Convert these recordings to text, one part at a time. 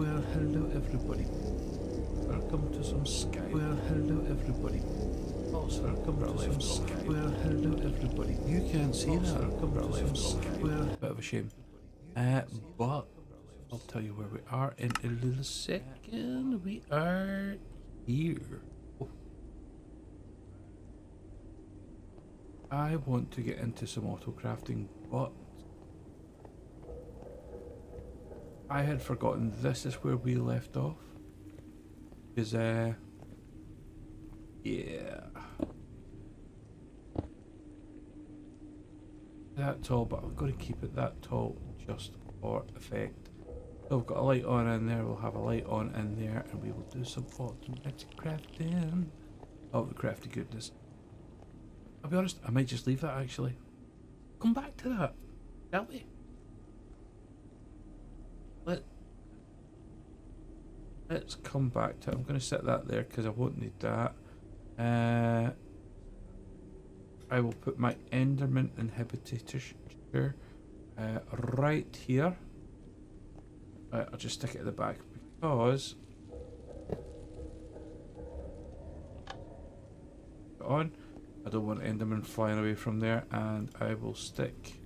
Well, hello everybody. Welcome to some Sky. Well, hello everybody. Also, welcome to some Sky. Well, hello everybody. You can't see that. Welcome to some Sky. Well, bit of a shame. But I'll tell you where we are in a little second. We are here. Oh. I want to get into some auto-crafting, but I had forgotten this is where we left off. Because, yeah. That tall, but I've got to keep it that tall just for effect. So I've got a light on in there, we'll have a light on in there, and we will do some automatic crafting. Oh, the crafty goodness. I'll be honest, I might just leave that actually. Come back to that, shall we? Let's come back to it. I'm going to set that there because I won't need that. I will put my Enderman inhibitor right here. I'll just stick it at the back because I don't want Enderman flying away from there, and I will stick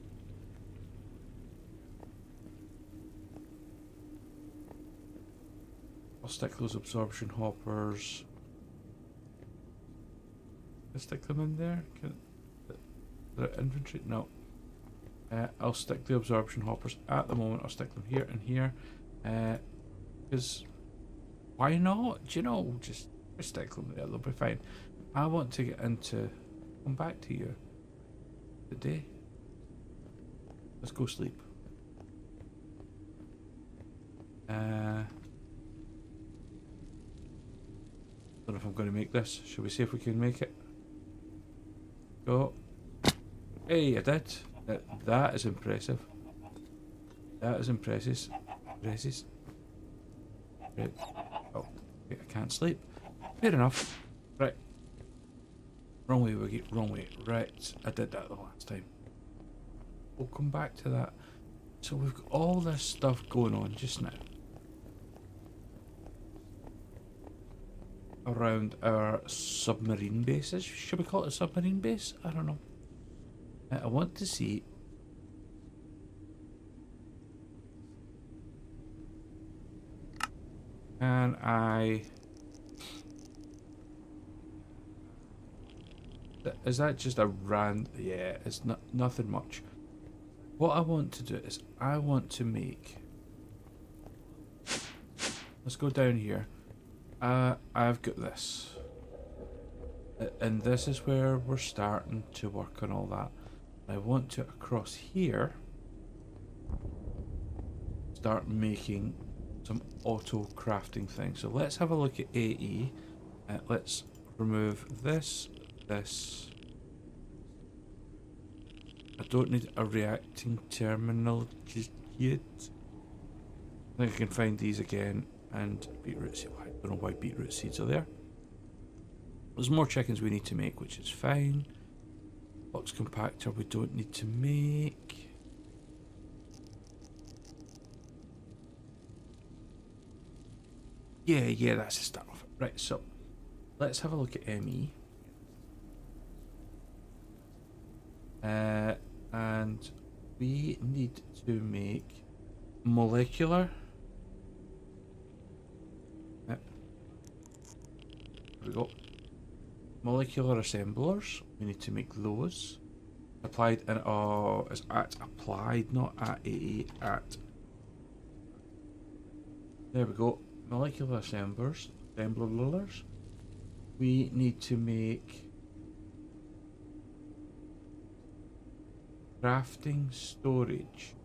those absorption hoppers. Can I stick them in there? Their inventory? No. I'll stick the absorption hoppers at the moment. I'll stick them here and here. Because why not? Do you know? Just stick them there. They'll be fine. I want to get into. Come back to you today. Let's go sleep. Don't know if I'm going to make this. Shall we see if we can make it? Go. Hey, I did. That is impressive. That is impressive. Right. Oh, okay, I can't sleep. Fair enough. Right. Wrong way, Wiggy. Wrong way. Right. I did that the last time. We'll come back to that. So we've got all this stuff going on just now. Around our submarine bases. Should we call it a submarine base? I don't know. I want to see. Can I? Is that just a rand? Yeah, it's not nothing much. What I want to do is I want to make. Let's go down here. I've got this. And this is where we're starting to work on all that. I want to, across here, start making some auto crafting things. So let's have a look at AE. Let's remove this. I don't need a reacting terminal just yet. I think I can find these again. And beetroot seed. I don't know why beetroot seeds are there. There's more chickens we need to make, which is fine. Box compactor we don't need to make. Yeah, that's the start of it. Right, so let's have a look at ME. And we need to make molecular. We got molecular assemblers. We need to make those. Applied and oh, it's at applied, not at AE. At there we go. Molecular assemblers. Assemblers. We need to make crafting storage.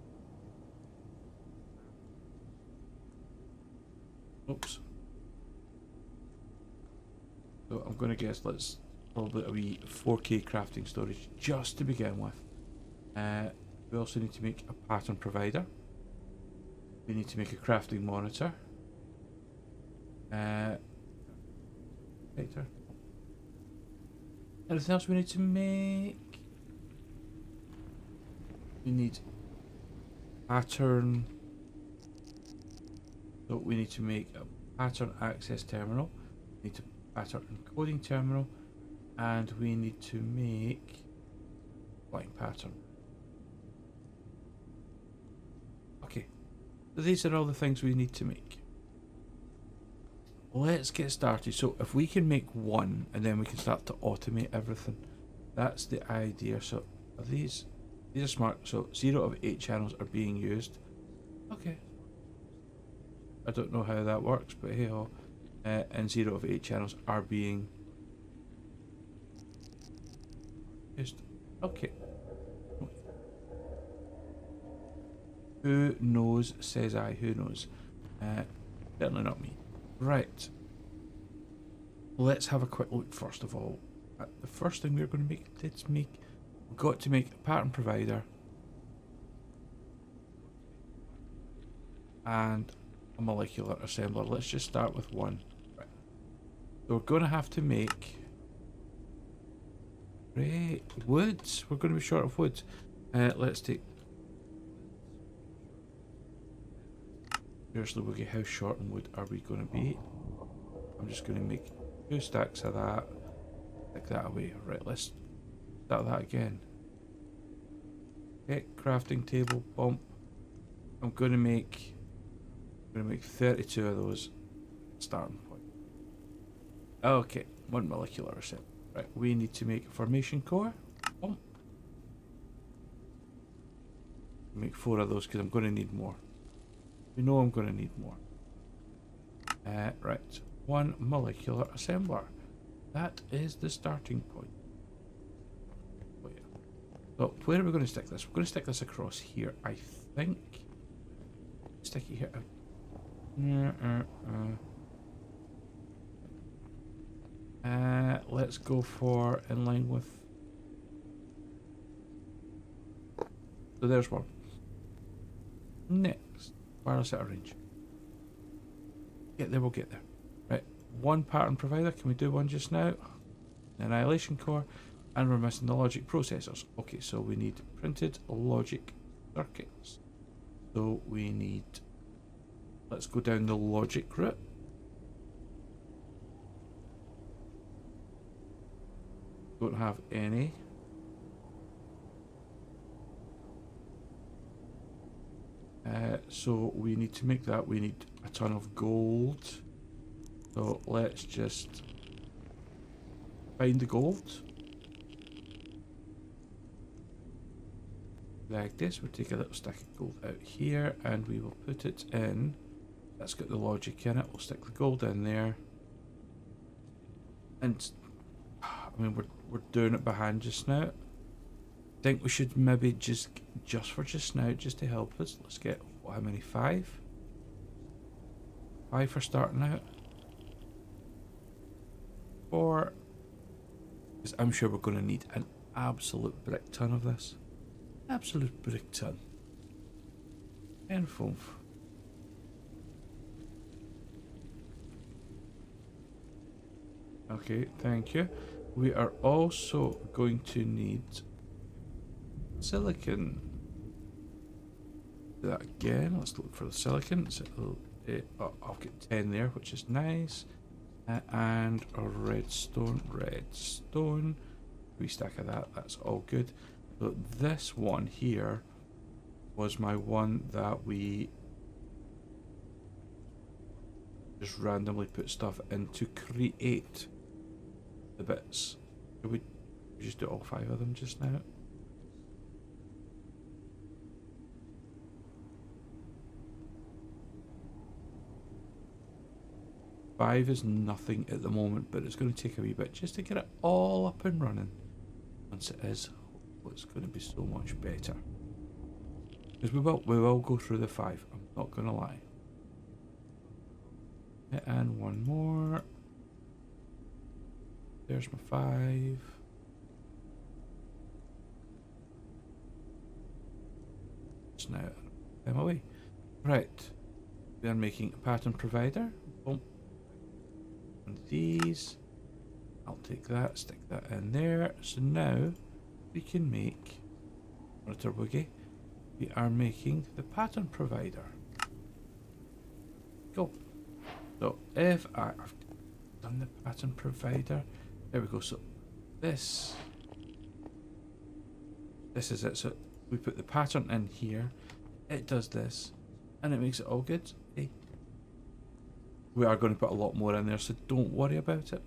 Oops. So I'm going to guess let's probably a wee 4K crafting storage just to begin with. We also need to make a pattern provider. We need to make a crafting monitor. Anything else we need to make? We need pattern So we need to make a pattern access terminal, we need a pattern encoding terminal, and we need to make blank pattern. Okay, so these are all the things we need to make. Let's get started. So if we can make one, and then we can start to automate everything. That's the idea. So are these are smart. So 0 of 8 channels are being used. Okay. I don't know how that works, but hey ho. And 0 of 8 channels are being used. Okay. Who knows, says I. Who knows? Certainly not me. Right. Let's have a quick look first of all at the first thing we're going to make. We've got to make a pattern provider and a molecular assembler. Let's just start with one. Right. So we're going to have to make woods. We're going to be short of woods. Let's take. Seriously, Woogie, how short on wood are we going to be? I'm just going to make 2 stacks of that. Take that away. Right, let's start that again. Okay, crafting table, bump. I'm going to make 32 of those. Starting point. Okay, 1 molecular assembly. Right, we need to make a formation core. Bump. Make 4 of those because I'm going to need more. We know I'm going to need more. Right, 1 molecular assembler. That is the starting point. Oh, yeah. So where are we going to stick this? We're going to stick this across here, I think. Stick it here. Let's go for in line with. So there's one. Next. Wireless out of range. Get there, we'll get there. Right, 1 pattern provider. Can we do one just now? Annihilation core, and we're missing the logic processors. Okay, so we need printed logic circuits. So we need. Let's go down the logic route. Don't have any. So we need to make that. We need a ton of gold. So let's just find the gold. Like this. We'll take a little stack of gold out here and we will put it in. That's got the logic in it. We'll stick the gold in there. And I mean we're doing it by hand just now. I think we should maybe just for just now, just to help us. Let's get how many? 5? 5 for starting out. 4. Because I'm sure we're going to need an absolute brick ton of this. Absolute brick ton. And 5. Okay, thank you. We are also going to need silicon. Do that again. Let's look for the silicon. So, I'll get 10 there, which is nice. And a redstone. 3 stack of that. That's all good. So this one here was my one that we just randomly put stuff in to create the bits. Did we just do all 5 of them just now? Five is nothing at the moment, but it's going to take a wee bit just to get it all up and running. Once it is, it's going to be so much better. Because we will go through the 5. I'm not going to lie. And 1 more. There's my 5. It's now I'm away. Right. We are making a pattern provider. Boom. And these. I'll take that, stick that in there. So now we can make Monitor Boogie. We are making the pattern provider. go. So if I've done the pattern provider, there we go. So this is it. So we put the pattern in here, it does this, and it makes it all good. Okay. We are going to put a lot more in there, so don't worry about it.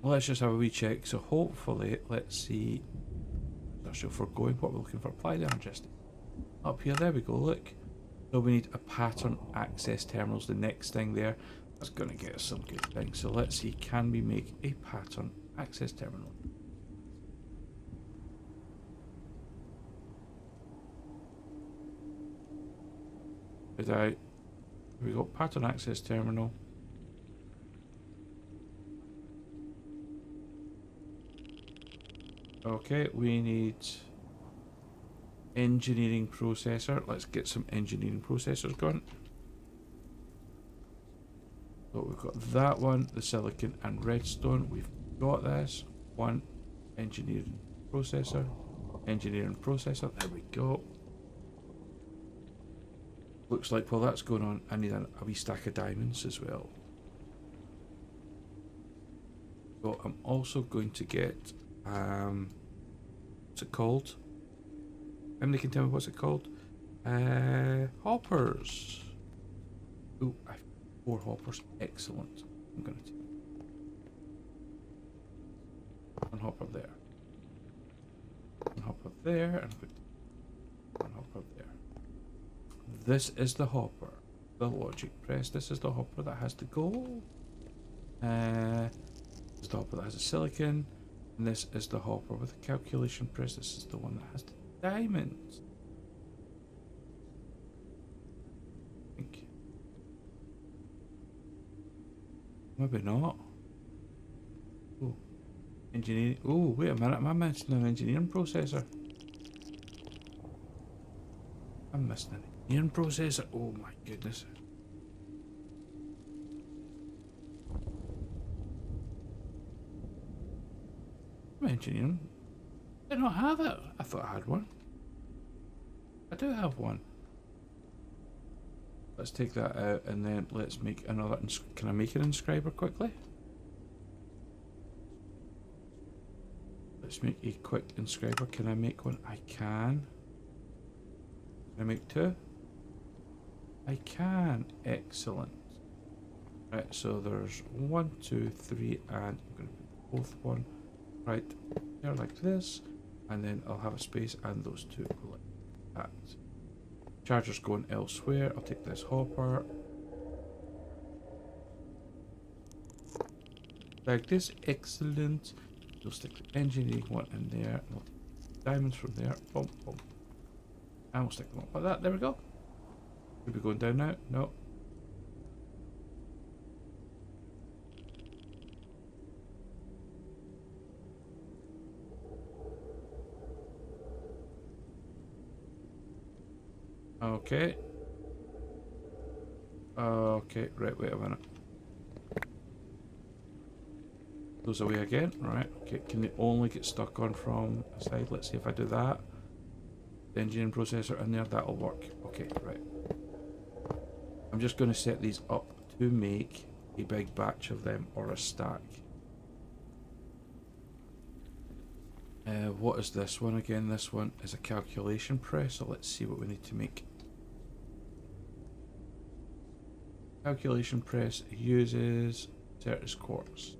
Let's just have a wee check. So hopefully, let's see. So if we're going, what we're looking for, apply the energistic. Up here, there we go, look. So we need a pattern access terminals, the next thing there. That's going to get us some good things. So let's see, can we make a pattern access terminal? Here we go, pattern access terminal. Okay, we need engineering processor. Let's get some engineering processors going. So we've got that one, the silicon and redstone. We've got this one, engineering processor. There we go. Looks like while that's going on, I need a wee stack of diamonds as well. So I'm also going to get what's it called? Emily can tell me what's it called? Hoppers. Ooh, I have 4 hoppers. Excellent. I'm gonna take 1 hopper there. 1 hopper there, and 1 hopper there. This is the hopper. The logic press. This is the hopper that has the gold. This is the hopper that has a silicon. And this is the hopper with a calculation press. This is the one that has the diamonds. I think. Maybe not. Oh, engineering. Oh, wait a minute. Am I missing an engineering processor? I'm missing an engineering processor. Oh my goodness. Engineering. I don't have it. I thought I had one. I do have one. Let's take that out and then let's make another. Can I make an inscriber quickly? Let's make a quick inscriber. Can I make one? I can. Can I make 2? I can. Excellent. Right, so there's 1, 2, 3, and I'm going to put both one right there like this, and then I'll have a space and those 2 go like that. Charger's going elsewhere. I'll take this hopper like this. Excellent. We'll stick the engineering one in there, and we'll take diamonds from there. Boom, boom. And we'll stick them up like that. There we go. Should be going down now? No. Okay. Okay, right, wait a minute. Goes away again, right, okay, can they only get stuck on from a side? Let's see if I do that. The engineering processor in there, that'll work. Okay, right. I'm just going to set these up to make a big batch of them, or a stack. What is this one again? This one is a calculation press, so let's see what we need to make. Calculation press uses Certus quartz.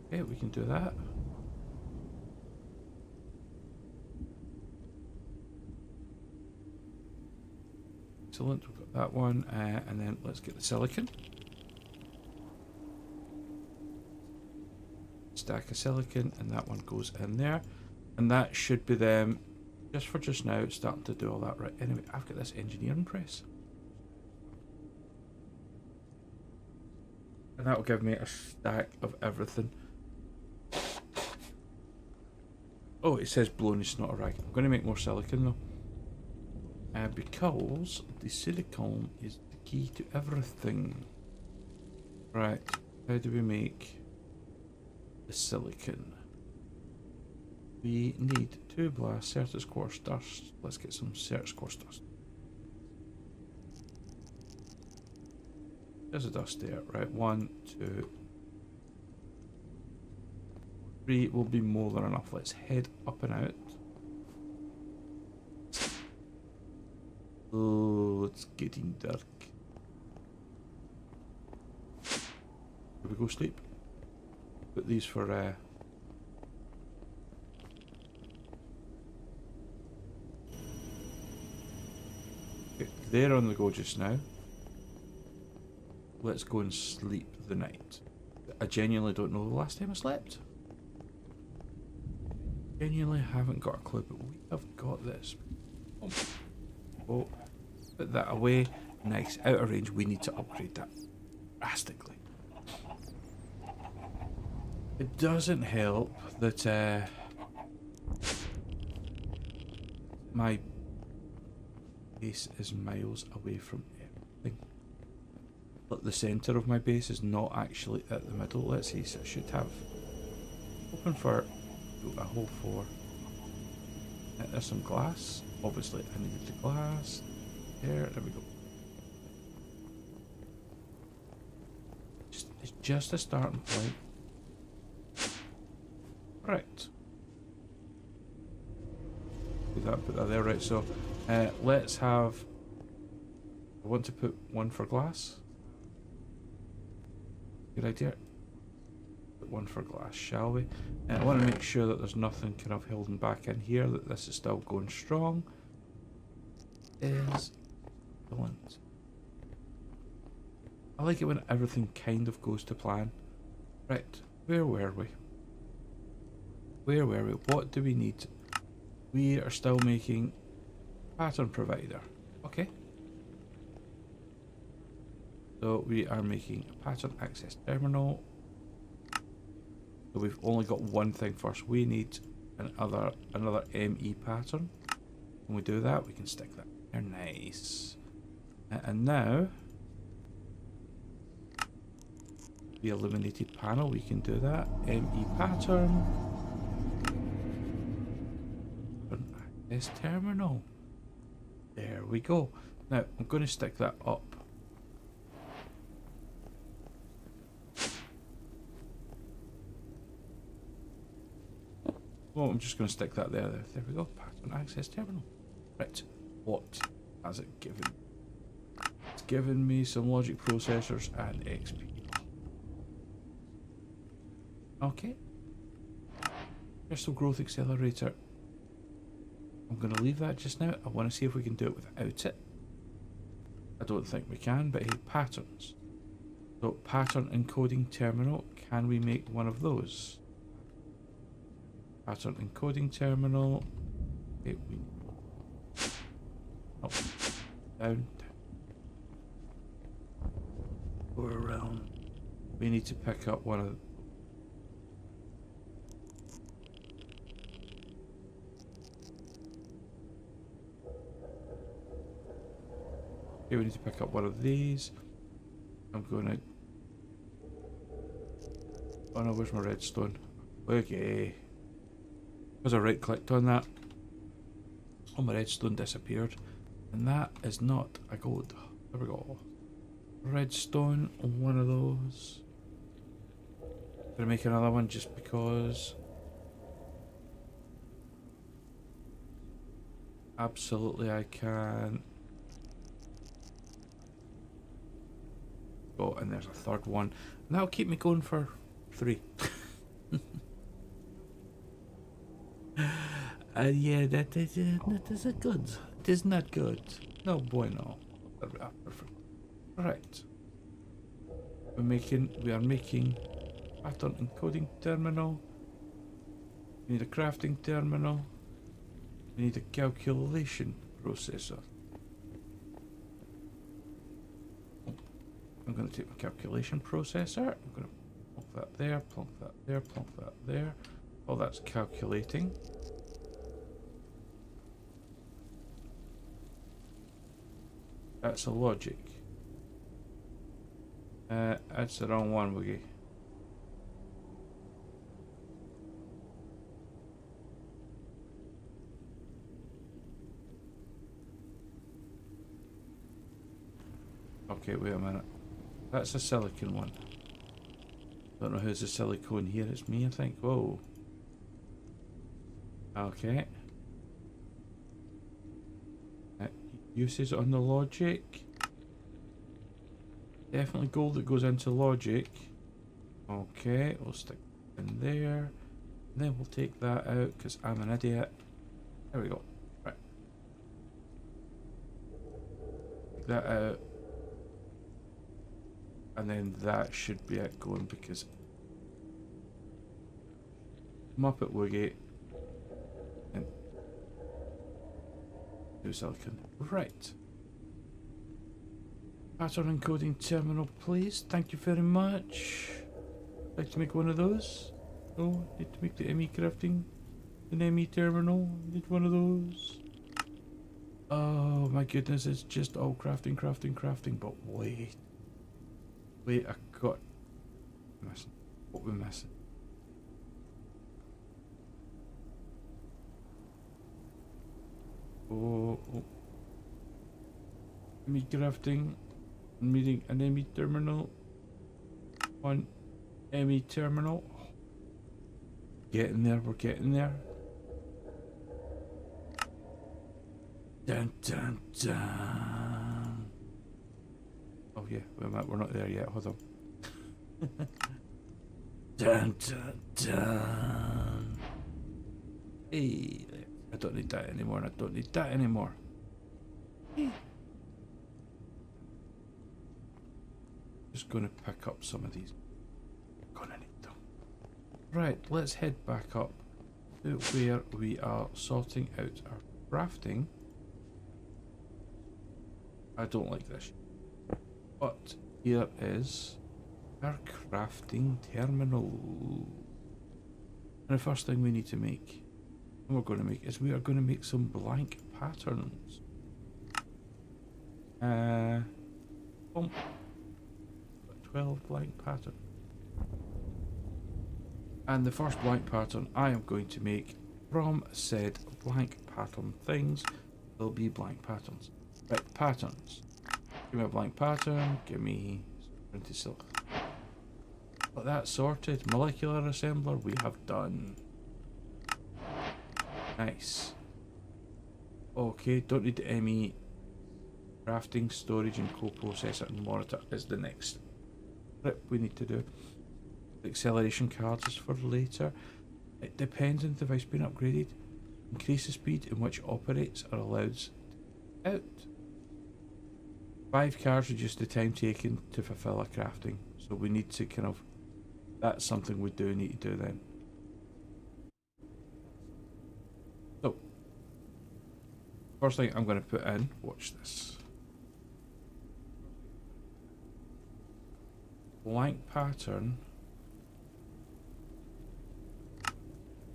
Okay, we can do that. Excellent, we've got that one, and then let's get the silicon. Stack of silicon, and that one goes in there. And that should be them, just for just now, starting to do all that. Right, anyway, I've got this engineering press. And that will give me a stack of everything. Oh, it says blown, it's not a rag. I'm going to make more silicon though. Because the silicon is the key to everything. Right, how do we make the silicon? We need 2 blasts, Certus quartz dust. Let's get some Certus quartz dust. There's a dust there. Right, 1, 2, 3 will be more than enough. Let's head up and out. Oh, it's getting dark. Here we go, sleep. Put these for okay, they're on the go just now. Let's go and sleep the night. I genuinely don't know the last time I slept. Genuinely haven't got a clue, but we have got this. Oh, put that away. Nice, out of range. We need to upgrade that drastically. It doesn't help that my base is miles away from everything. But the centre of my base is not actually at the middle. Let's see, so I should have open for a hole for. There's some glass. Obviously, I needed the glass. There we go. It's just a starting point. Right. Put that there, right, so let's have, I want to put one for glass. Good idea. Put one for glass, shall we? I want to make sure that there's nothing kind of holding back in here, that this is still going strong. Excellent. I like it when everything kind of goes to plan. Right, where were we? What do we need? We are still making pattern provider. Okay. So we are making a pattern access terminal. So we've only got one thing first. We need another ME pattern. When we do that, we can stick that there. Nice. And now the illuminated panel, we can do that. ME pattern. This terminal. There we go. Now I'm going to stick that up. Well, I'm just going to stick that there. There we go. Pattern access terminal. Right. What has it given? It's given me some logic processors and XP. Okay. Crystal growth accelerator. I'm going to leave that just now. I want to see if we can do it without it. I don't think we can, but hey, patterns. So, pattern encoding terminal. Can we make one of those? Pattern encoding terminal. Okay, up, down. Go around. We need to pick up one of. Okay, we need to pick up one of these. I'm gonna. Oh no, where's my redstone? Okay. Because I right clicked on that. Oh, my redstone disappeared. And that is not a gold. There we go. Redstone on one of those. Gonna make another one just because. Absolutely, I can. Oh, and there's a third one. And that'll keep me going for 3. Yeah, that is a good. It is not good. No bueno. Perfect. Right. We are making pattern encoding terminal. We need a crafting terminal. We need a calculation processor. I'm going to take my calculation processor. I'm going to plonk that there, plonk that there, plonk that there. Oh, that's calculating. That's a logic. That's the wrong one, Woogie. Okay, wait a minute. That's a silicon one. Don't know who's the silicone here. It's me, I think. Whoa. Okay. Uses on the logic. Definitely gold that goes into logic. Okay, we'll stick in there. And then we'll take that out because I'm an idiot. There we go. Right. Take that out. And then that should be it going because Muppet Woogie and do silicon. Right. Pattern encoding terminal, please. Thank you very much. Like to make one of those. Oh, need to make the ME crafting. An ME terminal. Need one of those. Oh my goodness, it's just all crafting, crafting, crafting. But wait. Wait, I got missing. What we're missing. Oh. ME crafting. Meeting an ME terminal. One ME terminal. Getting there, we're getting there. Dun dun dun. Oh yeah, we're not there yet, hold on. Dun dun dun. Hey, I don't need that anymore, and I don't need that anymore. Just gonna pick up some of these. Gonna need them. Right, let's head back up to where we are sorting out our crafting. I don't like this. But here is our crafting terminal. And the first thing we need to make, and we're going to make, is we are going to make some blank patterns. Boom. 12 blank pattern. And the first blank pattern I am going to make from said blank pattern things will be blank patterns. Right, patterns. Give me a blank pattern, give me printed silk. Got that sorted. Molecular assembler we have done. Nice. Okay, don't need the ME. Crafting, storage and co-processor and monitor is the next step we need to do. Acceleration cards is for later. It depends on the device being upgraded. Increase the speed in which operates are allowed out. 5 cards reduce the time taken to fulfill a crafting. So we need to kind of, that's something we do need to do then. So, first thing I'm going to put in, watch this. Blank pattern.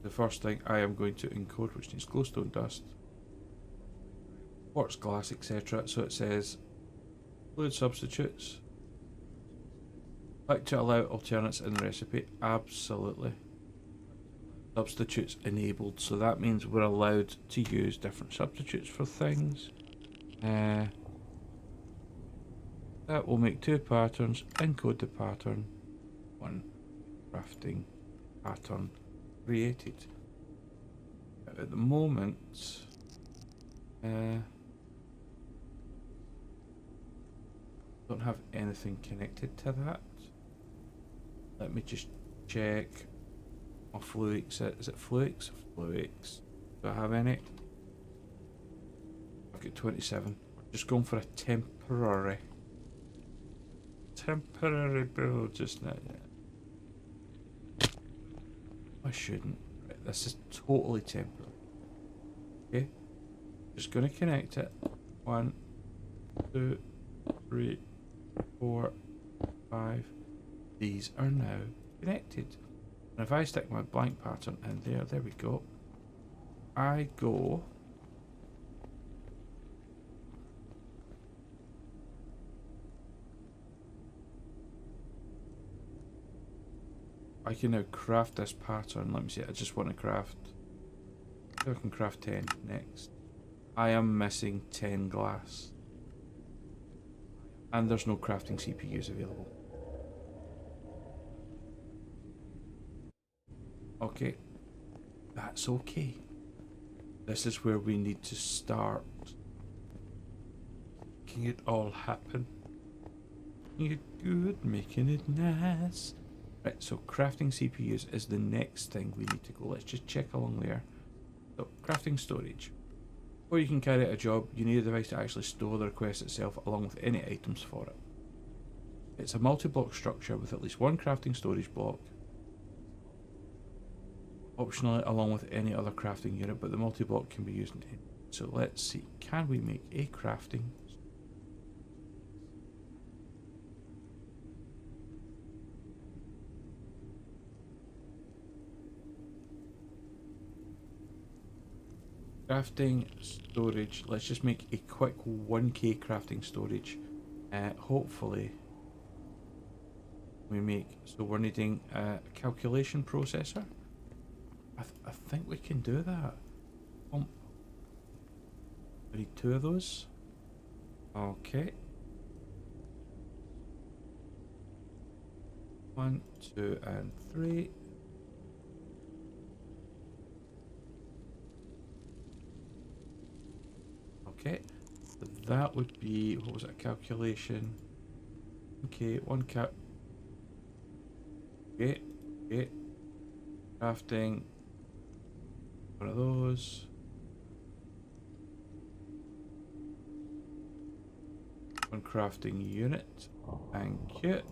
The first thing I am going to encode, which needs glowstone dust, quartz glass, etc. So it says fluid substitutes. Like to allow alternates in the recipe? Absolutely. Substitutes enabled, so that means we're allowed to use different substitutes for things. That will make 2 patterns, encode the pattern, 1 crafting pattern created. At the moment, don't have anything connected to that. Let me just check my fluix. Is it fluix? Fluix. Do I have any? I've got 27. Just going for a temporary build just now. I shouldn't. Right, this is totally temporary. Okay. Just gonna connect it. 1, 2, 3, 4, 5. These are now connected. And if I stick my blank pattern in there we go. I go. I can now craft this pattern. Let me see. I just want to craft. I can craft 10 next. I am missing 10 glass. And there's no crafting CPUs available. Okay, that's okay. This is where we need to start making it all happen. Making it good, making it nice. Right, so crafting CPUs is the next thing we need to go. Let's just check along there. So, crafting storage. Before you can carry out a job, you need a device to actually store the request itself along with any items for it. It's a multi-block structure with at least one crafting storage block, optionally along with any other crafting unit, but the multi-block can be used in any. So let's see, can we make a crafting? Crafting storage, let's just make a quick 1k crafting storage. Hopefully we make, so we're needing a calculation processor. I think we can do that. We need 2 of those. Okay. 1, 2, and 3. Okay, so that would be, what was it, a calculation? Okay, 1 cap. Okay, okay. Crafting. One of those. One crafting unit. Thank you.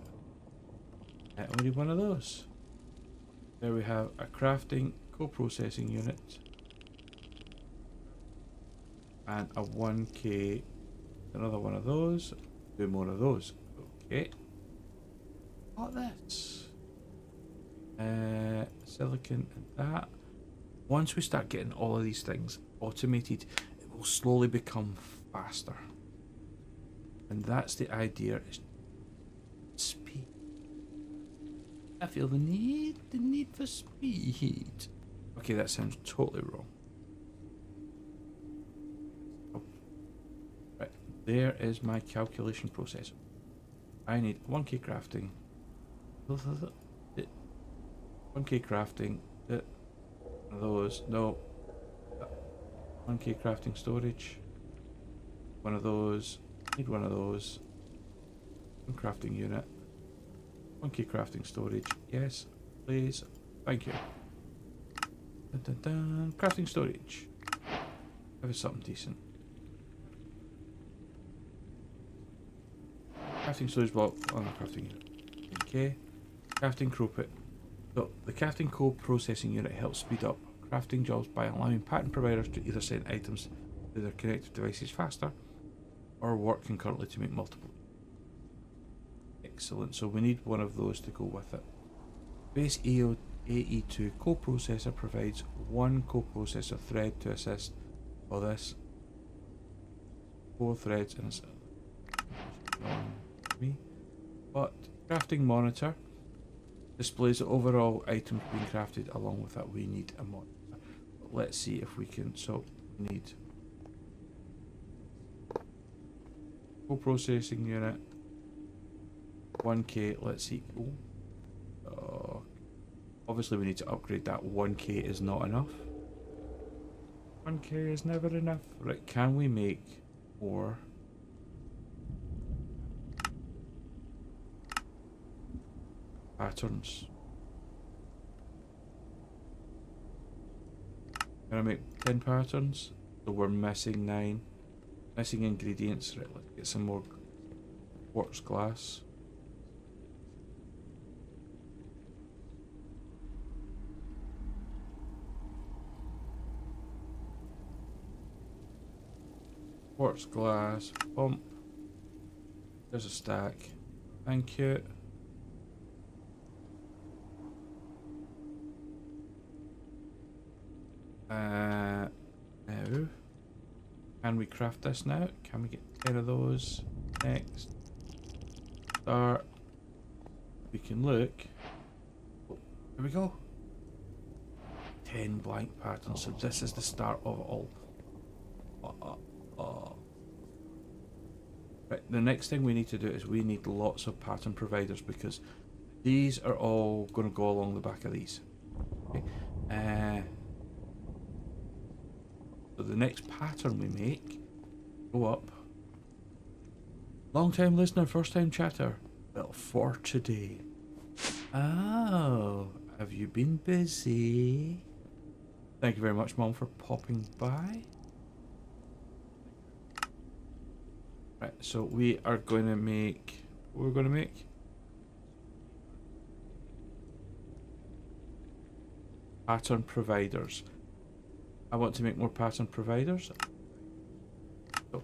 We need one of those. There we have a crafting co-processing unit. And a 1k, another one of those, 2 more of those. Okay. Got this. Silicon and that. Once we start getting all of these things automated, it will slowly become faster. And that's the idea, is speed. I feel the need for speed. Okay, that sounds totally wrong. There is my calculation processor. I need 1k crafting. 1k crafting. One of those. No. 1k crafting storage. One of those. Need one of those. One crafting unit. 1k crafting storage. Yes, please. Thank you. Dun, dun, dun. Crafting storage. Have something decent. Crafting storage block on the crafting unit. Okay. Crafting co-put. So the crafting co-processing unit helps speed up crafting jobs by allowing pattern providers to either send items to their connected devices faster or work concurrently to make multiple. Excellent. So we need one of those to go with it. Base AE2 co-processor provides one co-processor thread to assist for this. 4 threads in a me. But crafting monitor displays the overall items being crafted. Along with that, we need a monitor. But let's see if we can. So we need co-processing unit 1k. Let's see. Obviously we need to upgrade that. 1k is not enough. 1k is never enough. Right, can we make more? Patterns. Can I make 10 patterns? So we're missing 9. Missing ingredients. Right, let's get some more quartz glass. Quartz glass. Bump. There's a stack. Thank you. Now, can we craft this now? Can we get 10 of those? Next. Start. We can look. Oh, here we go. 10 blank patterns. So this is the start of it all. Right, the next thing we need to do is we need lots of pattern providers, because these are all going to go along the back of these. Okay. So the next pattern we make, go up. Long time listener, first time chatter. Well, for today. Oh, have you been busy? Thank you very much, Mom, for popping by. Right, so we are going to make... What we're going to make? Pattern providers. I want to make more pattern providers. So,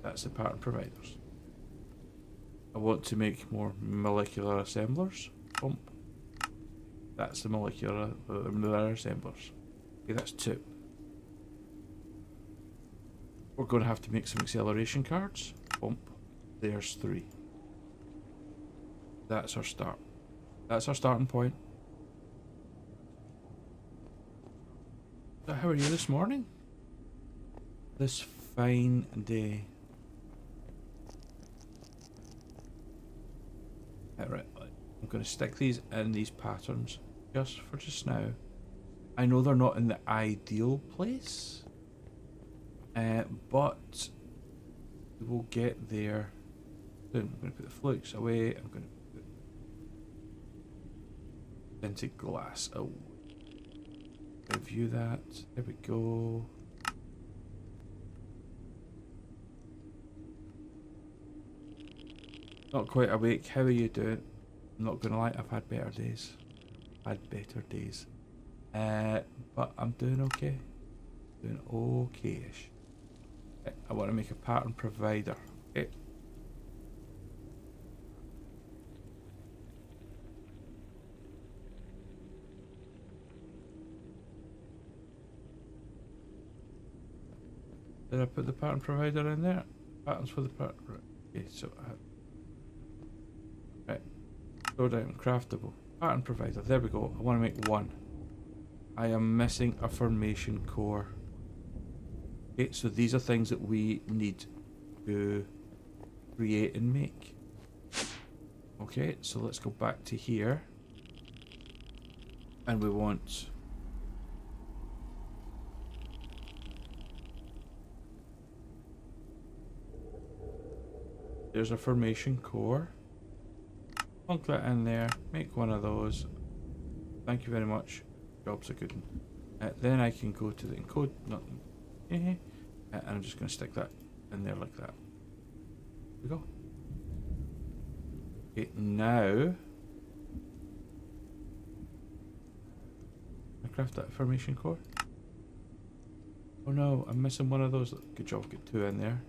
that's the pattern providers. I want to make more molecular assemblers. Bump. That's the molecular assemblers. Okay, that's 2. We're going to have to make some acceleration cards. Bump. There's 3. That's our start. That's our starting point. So how are you this morning? This fine day. Right, I'm going to stick these in these patterns just for just now. I know they're not in the ideal place, but we'll get there soon. I'm going to put the flukes away. I'm going to put tinted glass away. Review that. There we go. Not quite awake. How are you doing? I'm not gonna lie, I've had better days. Had better days. But I'm doing okay. Doing okay-ish. I want to make a pattern provider. Okay. Did I put the pattern provider in there? Patterns for the pattern. Okay, so right. Go down, craftable. Pattern provider. There we go. I want to make 1. I am missing a formation core. Okay, so these are things that we need to create and make. Okay, so let's go back to here. And we want... There's a formation core. Plunk that in there, make 1 of those. Thank you very much. Job's a good one. Then I can go to the encode, and I'm just going to stick that in there like that. There we go. Okay, now I craft that formation core. Oh no, I'm missing 1 of those. Good job, get 2 in there.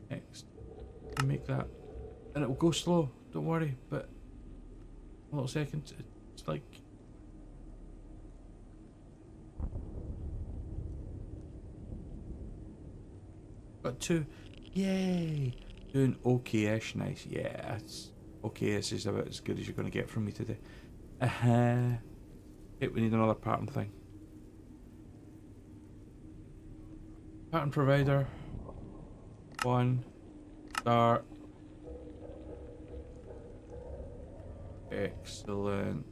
Next, make that, and it will go slow. Don't worry, but a little second. It's like got 2. Yay! Doing okay-ish. Nice. Yeah, it's okay. This is about as good as you're going to get from me today. Okay, we need another pattern thing. Pattern provider. 1. Start. Excellent.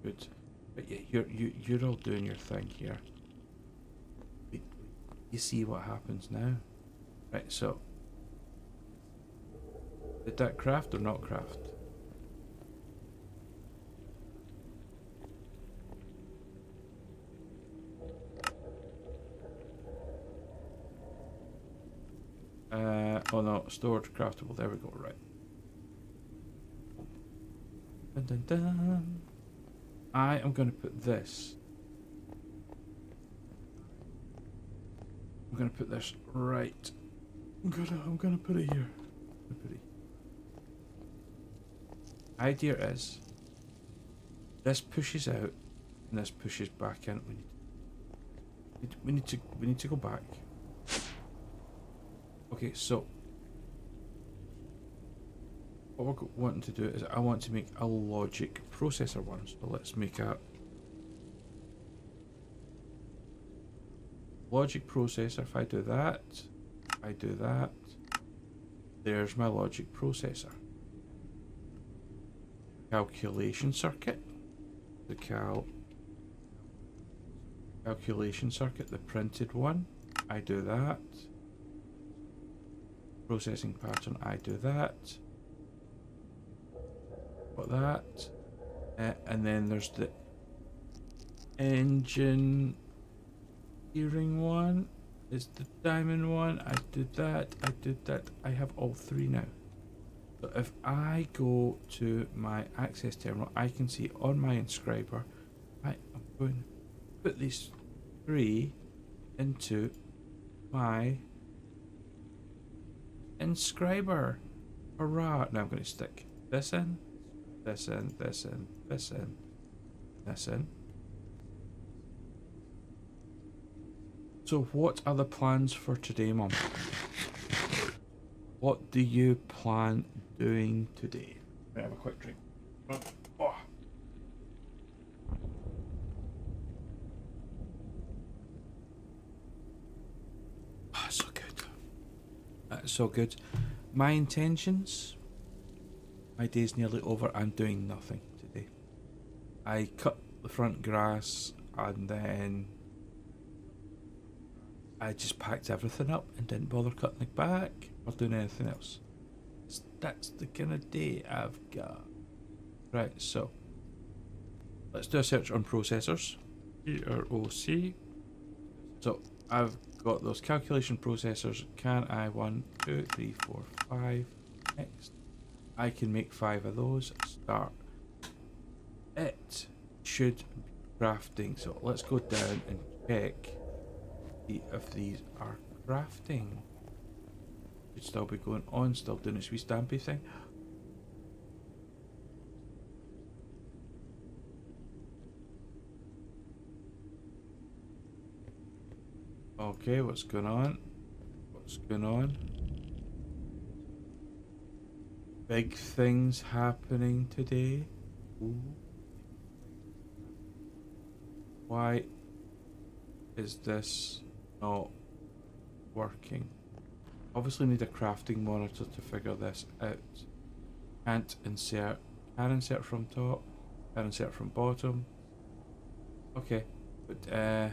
Good. But yeah, you're all doing your thing here. You see what happens now. Right, so did that craft or not craft? Oh no, stored craftable. There we go. Right. Dun, dun, dun. I am going to put this. I'm going to put this right. I'm gonna put it here. Idea is this pushes out and this pushes back in. We need to go back. Okay, so what we're wanting to do is I want to make a logic processor one. So let's make a logic processor. If I do that, there's my logic processor. Calculation circuit, the calculation circuit, the printed one, I do that. Processing pattern, I do that. Got that. And then there's the engine steering one, is the diamond one, I did that, I have all three now. So if I go to my access terminal, I can see on my inscriber, I am going to put these three into my inscriber. Hurrah! Now I'm going to stick this in, this in, this in, this in, this in. So what are the plans for today, Mum? What do you plan doing today? Right, have a quick drink. Oh. Oh, so good. That's so good. My intentions, my day's nearly over. I'm doing nothing today. I cut the front grass and then I just packed everything up and didn't bother cutting it back or doing anything else. That's the kind of day I've got. Right, so let's do a search on processors. PROC. So I've got those calculation processors. Can I 1, 2, 3, 4, 5? Next. I can make 5 of those. Start. It should be crafting. So let's go down and check if these are crafting. Should still be going on, still doing its wee stampy thing. Okay, what's going on? What's going on? Big things happening today. Ooh. Why is this not working? Obviously need a crafting monitor to figure this out. Can't insert. Can insert from top. Can insert from bottom. Okay, but I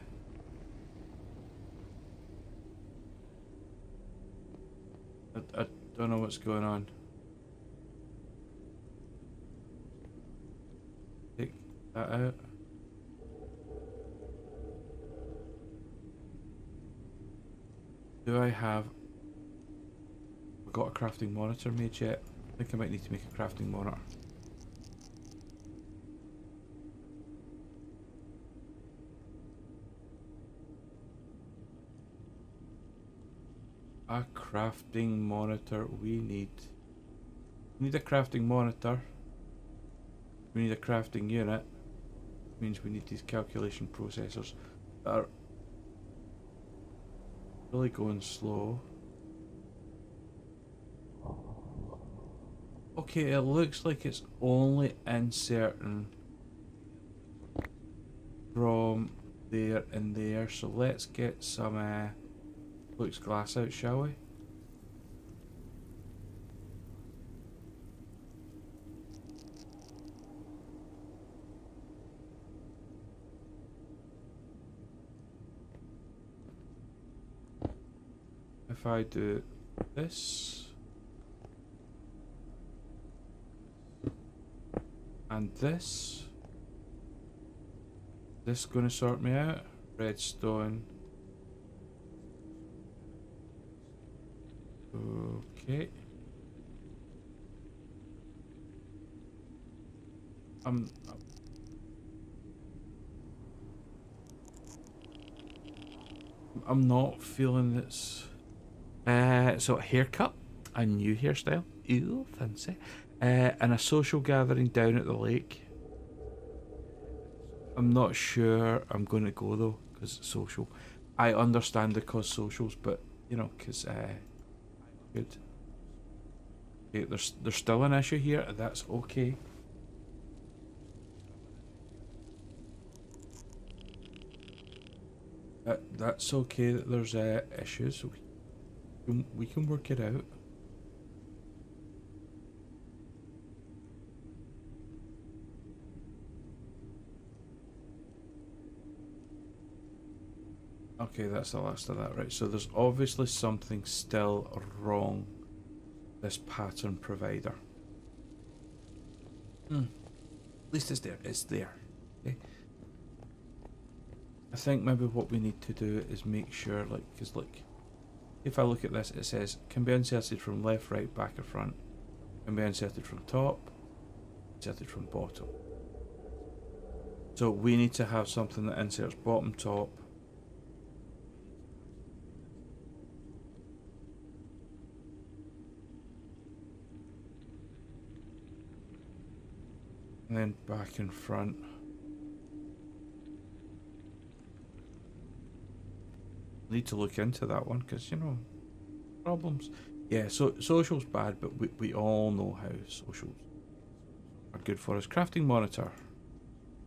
don't know what's going on. Take that out. Do I have... I've got a crafting monitor made yet? I think I might need to make a crafting monitor. A crafting monitor we need. We need a crafting monitor. We need a crafting unit. Means we need these calculation processors that are really going slow. Okay, it looks like it's only inserting from there and there, so let's get some Luke's glass out, shall we? If I do this and this gonna sort me out. Redstone. Okay. I'm not feeling this. So a haircut, a new hairstyle, ooh, fancy, and a social gathering down at the lake. I'm not sure I'm going to go though, because it's social. I understand the cause socials, but you know, because good Okay, there's still an issue here. That's okay. That's okay that there's issues. We can work it out. Okay, that's the last of that, right? So there's obviously something still wrong. This pattern provider. At least it's there. It's there. Okay. I think maybe what we need to do is make sure, like, because look, if I look at this, it says can be inserted from left, right, back, or front. Can be inserted from top. Inserted from bottom. So we need to have something that inserts bottom, top. And then back and front. Need to look into that one because, you know, problems. Yeah, so social's bad, but we all know how socials are good for us. Crafting monitor.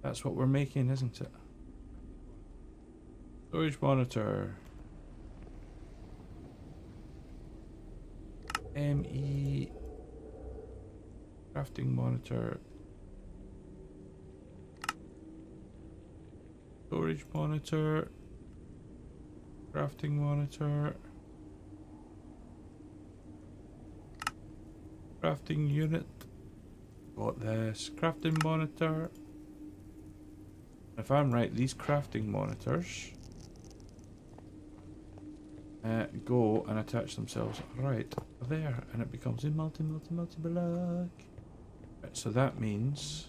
That's what we're making, isn't it? Storage monitor. ME. Crafting monitor. Storage monitor. Crafting monitor. Crafting unit. Got this. Crafting monitor. If I'm right, these crafting monitors go and attach themselves right there, and it becomes a multi-block. Right, so that means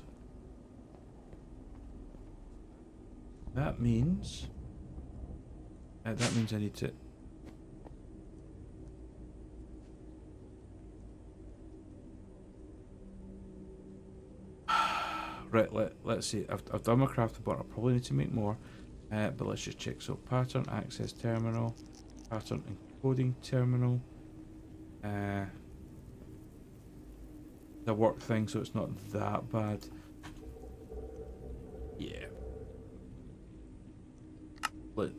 I need to right, let's see. I've done my crafting, but I probably need to make more. But let's just check. So pattern access terminal, pattern encoding terminal. The work thing, so it's not that bad. Yeah.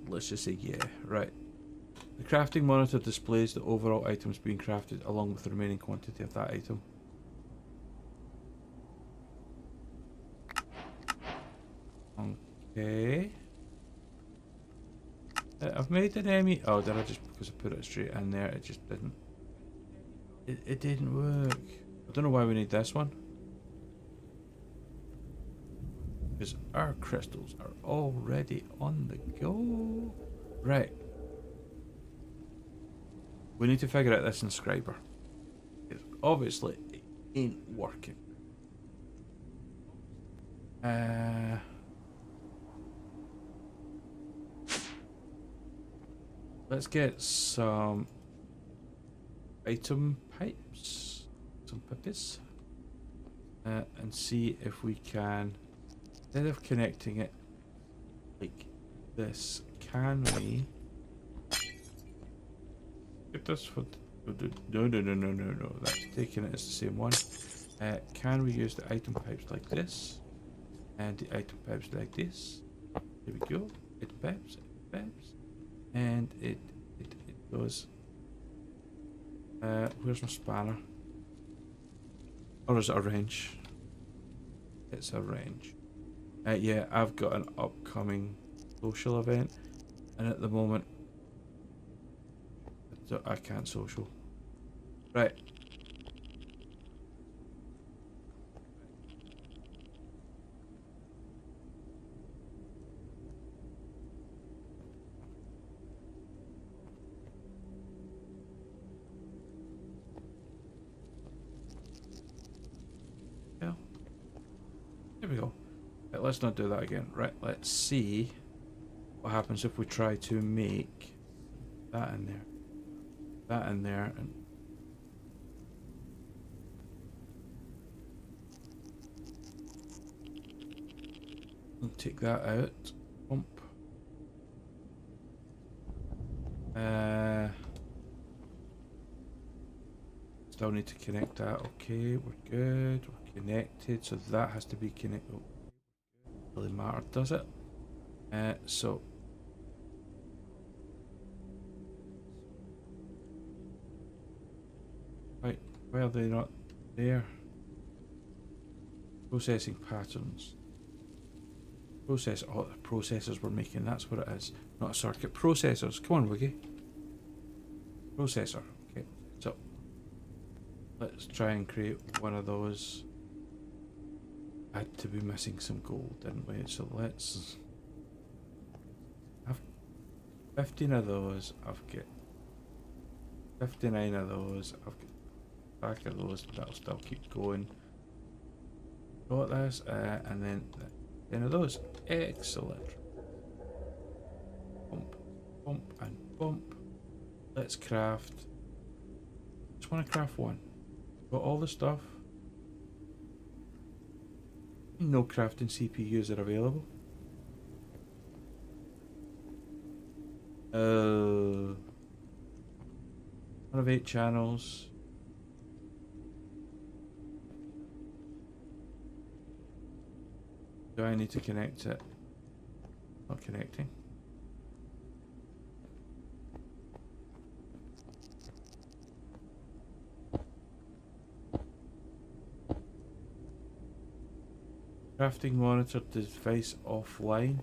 Let's just say yeah. Right. The crafting monitor displays the overall items being crafted along with the remaining quantity of that item. Okay. I've made an ME. Oh, did I just, because I put it straight in there, it just didn't. It didn't work. I don't know why we need this one. Because our crystals are already on the go. Right. We need to figure out this inscriber. Because obviously it ain't working. Let's get some item pipes, some pippies, and see if we can, instead of connecting it like this, can we get this for no, that's taking it as the same one. Can we use the item pipes like this and the item pipes like this? There we go. Item pipes, and it goes. Where's my spanner? Or is it a wrench? It's a wrench. Yeah, I've got an upcoming social event, and at the moment I can't social. Right. Yeah. There we go. Right, let's not do that again. Right, let's see what happens if we try to make that in there. That in there, and we'll take that out. Bump. still need to connect that. Okay, we're good. We're connected, so that has to be connected. Oh, really matter, does it? So right, why are they not there? Processing patterns. Process. Oh, the processors we're making. That's what it is. Not a circuit. Processors. Come on, Wiggy. Processor. Okay. So let's try and create one of those. Had to be missing some gold, didn't we? So let's have 15 of those. I've got 59 of those. I've got back of those. That'll still keep going. Got this, and then 10 of those. Excellent. Bump, bump, and bump. Let's craft. Just want to craft one. Got all the stuff. No crafting CPUs are available. One of 8 channels. Do I need to connect it? Not connecting. Crafting monitor device offline.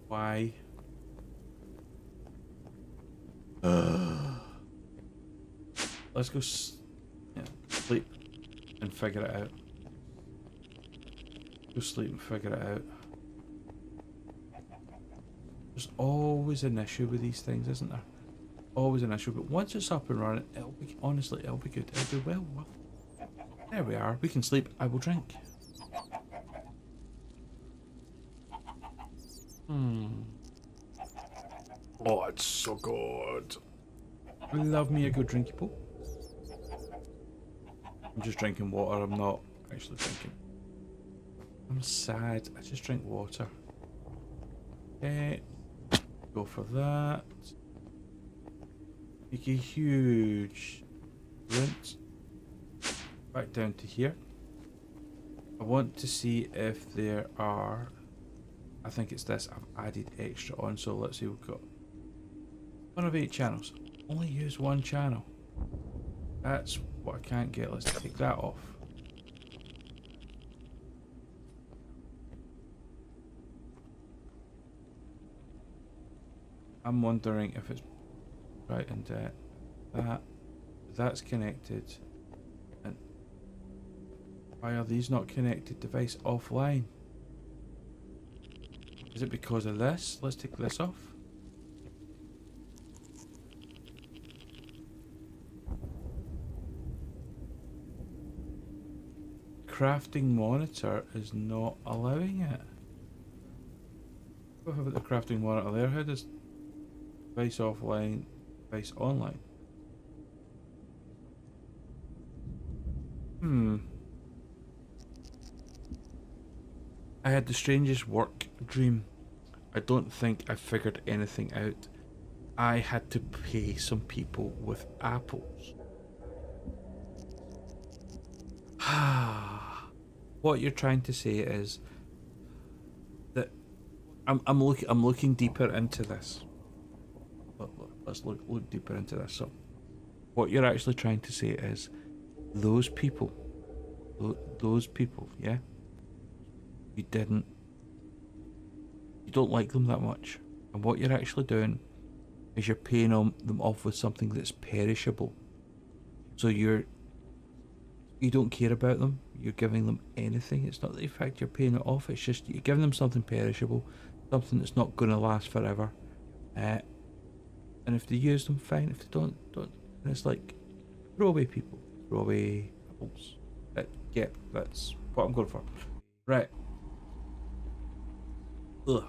Why? Let's go sleep and figure it out. Go sleep and figure it out. There's always an issue with these things, isn't there? Always an issue, but once it's up and running, it'll be, honestly, it'll be good. It'll do well. There we are. We can sleep. I will drink. Oh, it's so good. I love me a good drinky po. I'm just drinking water. I'm not actually drinking. I'm sad. I just drink water. Okay. Go for that. Make a huge rinse. Back down to here. I want to see if there are, I think it's this, I've added extra on, so let's see, we've got 1 of 8 channels. Only use 1 channel. That's what I can't get. Let's take that off. I'm wondering if it's right, and that's connected. And why are these not connected? Device offline. Is it because of this? Let's take this off. Crafting monitor is not allowing it. What about the crafting monitor there? How does device offline, device online? I had the strangest work dream. I don't think I figured anything out. I had to pay some people with apples. What you're trying to say is that I'm looking deeper into this. Let's look deeper into this. So what you're actually trying to say is those people, yeah, you don't like them that much, and what you're actually doing is you're paying them off with something that's perishable. So you don't care about them. You're giving them anything. It's not the fact you're paying it off. It's just you're giving them something perishable, something that's not going to last forever. And if they use them, fine. If they don't. And it's like throw away people, throw away apples. Yeah, that's what I'm going for. Right. Ugh.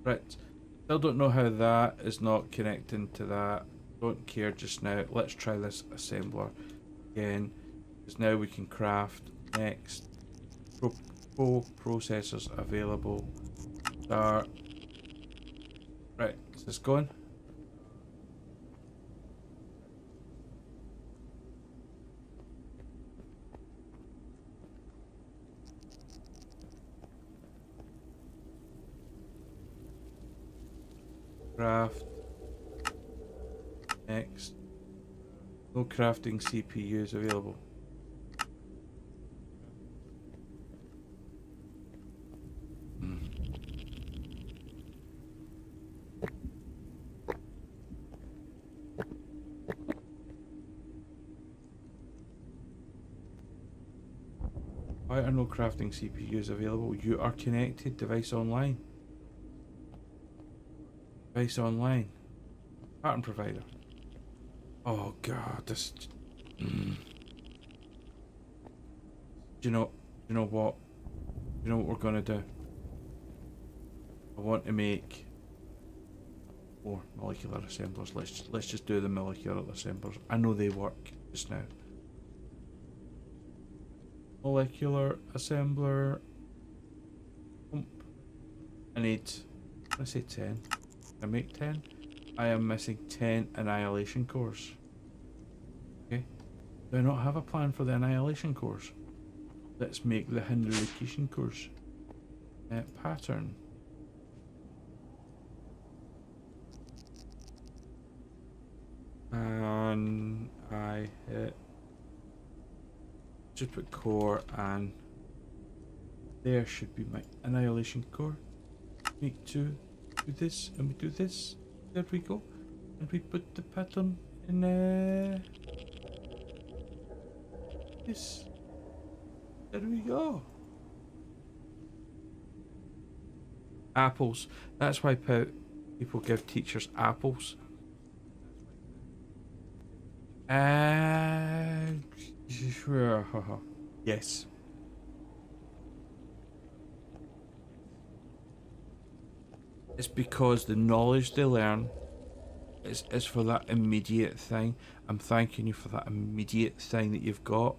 Right. Still don't know how that is not connecting to that. Don't care just now. Let's try this assembler again. Because now we can craft. Next. Processors available. Start. Right. Is this going? Craft. Next. No crafting CPUs available. Why are no crafting CPUs available? You are connected. Device online. Device online. Pattern provider. Oh god, this. Do you know? You know what? You know what we're gonna do? I want to make more molecular assemblers. Let's just do the molecular assemblers. I know they work just now. Molecular assembler. I need. I say 10. I make 10. I am missing 10 annihilation cores. Okay. Do I not have a plan for the annihilation cores? Let's make the hinderlocation cores. Pattern. And I hit. Just put core, and there should be my annihilation core. Make 2. Do this, and we do this. There we go. And we put the pattern in this. There we go. Apples. That's why people give teachers apples. Yes. It's because the knowledge they learn is for that immediate thing. I'm thanking you for that immediate thing that you've got.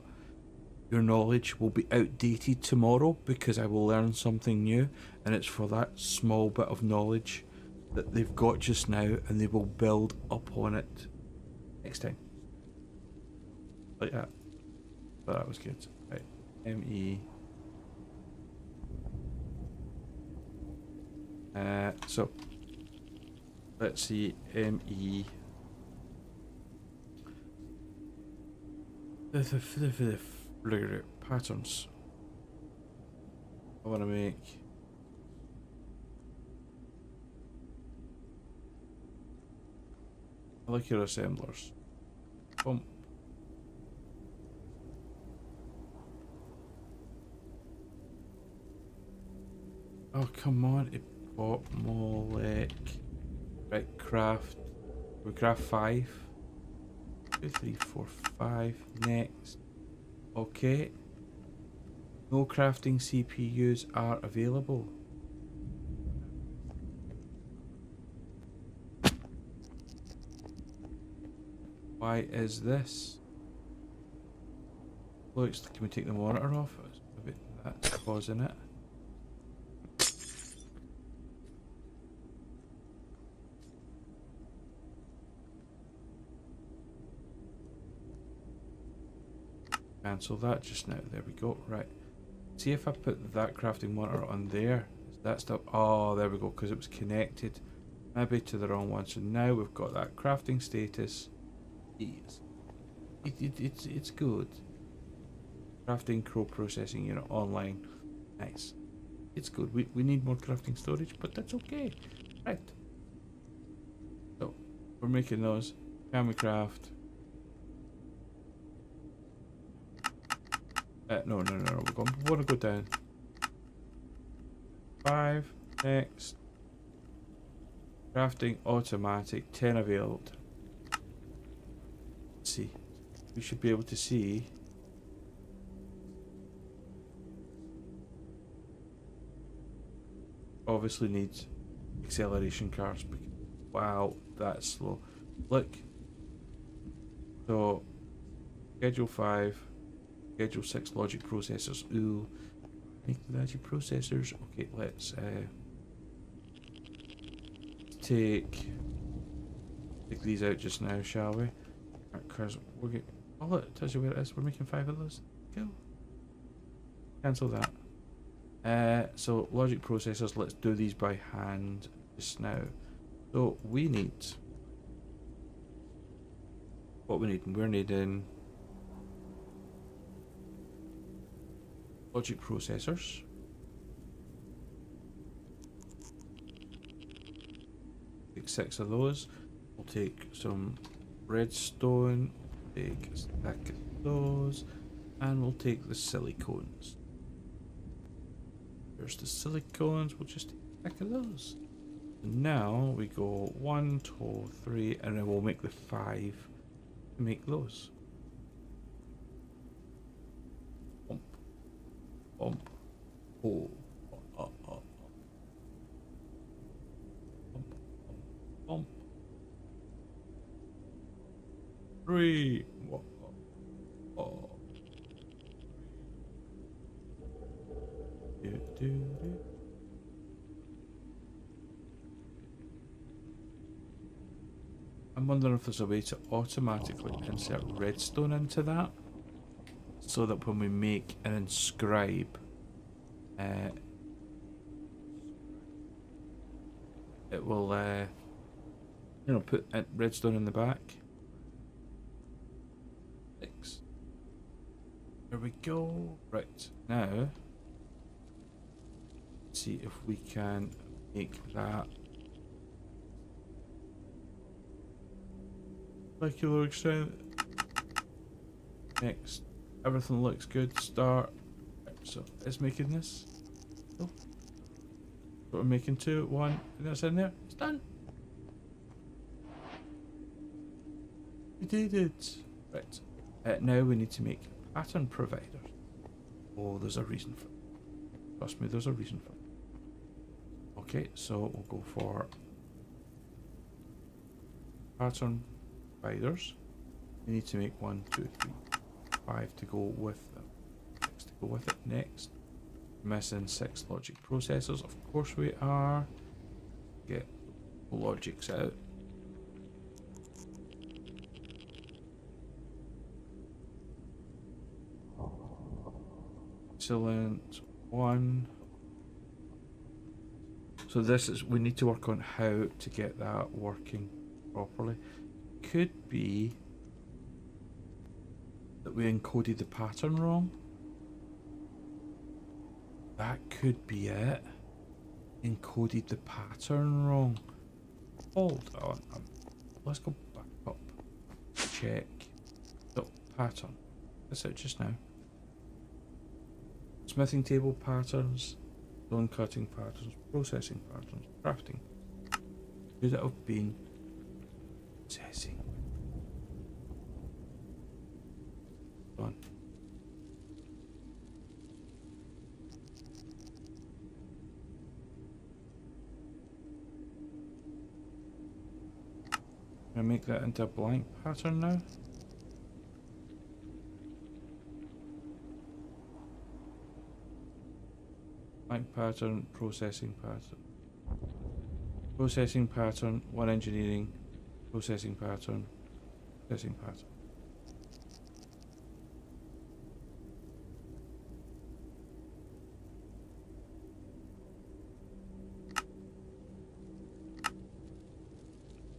Your knowledge will be outdated tomorrow because I will learn something new, and it's for that small bit of knowledge that they've got just now, and they will build upon it next time. Like that. Oh, that was good. Right. ME. So let's see. ME. Patterns. I want to make molecular assemblers. Boom. Oh, come on, it bought molec. Right, craft. We craft 5. 2, 3, 4, 5. Next. Okay. No crafting CPUs are available. Why is this? Looks like, can we take the monitor off? That's causing it. Cancel that just now. There we go. Right. See if I put that crafting monitor on there. Is that stuff? Oh, there we go. Because it was connected maybe to the wrong one. So now we've got that crafting status. Yes. It's good. Crafting crow processing unit online. Nice. It's good. We need more crafting storage, but that's okay. Right. So we're making those. Can we craft? No. We want to go down. 5. Next. Crafting automatic. 10 available. Let's see. We should be able to see. Obviously needs acceleration cards. Wow, that's slow. Look. So, schedule 5. Schedule 6 logic processors. Ooh. Make the logic processors. Okay, let's take these out just now, shall we? Because we're getting. Oh, look, it tells you where it is. We're making 5 of those. Cool. Cancel that. So logic processors, let's do these by hand just now. So we need what we need. We're needing logic processors. Take 6 of those. We'll take some redstone, take a stack of those, and we'll take the silicones. There's the silicones, we'll just take a stack of those. And now we go 1, 2, 3, and then we'll make the 5 to make those. Bump, bump, oh, bump, bump. 3, oh. Do. I'm wondering if there's a way to automatically insert redstone into that, so that when we make and inscribe, it will, you know, put redstone in the back. 6. There we go. Right, now see if we can make that molecular extent. Next, everything looks good. Start. Right, so it's making this. Oh. So we're making 2, 1, and that's in there. It's done. We did it. Right. Now we need to make pattern providers. Oh, there's a reason for it. Trust me, there's a reason for it. Okay, so we'll go for pattern providers. We need to make 1, 2, 3, 5 to go with them. 6 to go with it. Next, missing 6 logic processors. Of course we are. Get logics out. Excellent. 1. So this is, we need to work on how to get that working properly. Could be that we encoded the pattern wrong. That could be it. Encoded the pattern wrong. Hold on. Let's go back up. Check. So, pattern. That's it just now. Smithing table patterns. Stone cutting patterns, processing patterns, crafting. Could it have been processing? Done. Can I make that into a blank pattern now? Blank pattern, processing pattern. Processing pattern, 1 engineering, processing pattern, processing pattern.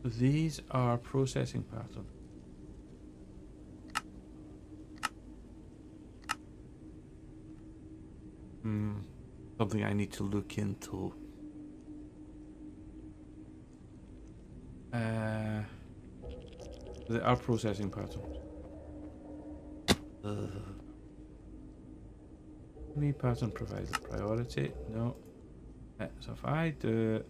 So these are processing patterns. Something I need to look into. They are processing patterns. Me pattern provider priority. No. So if I do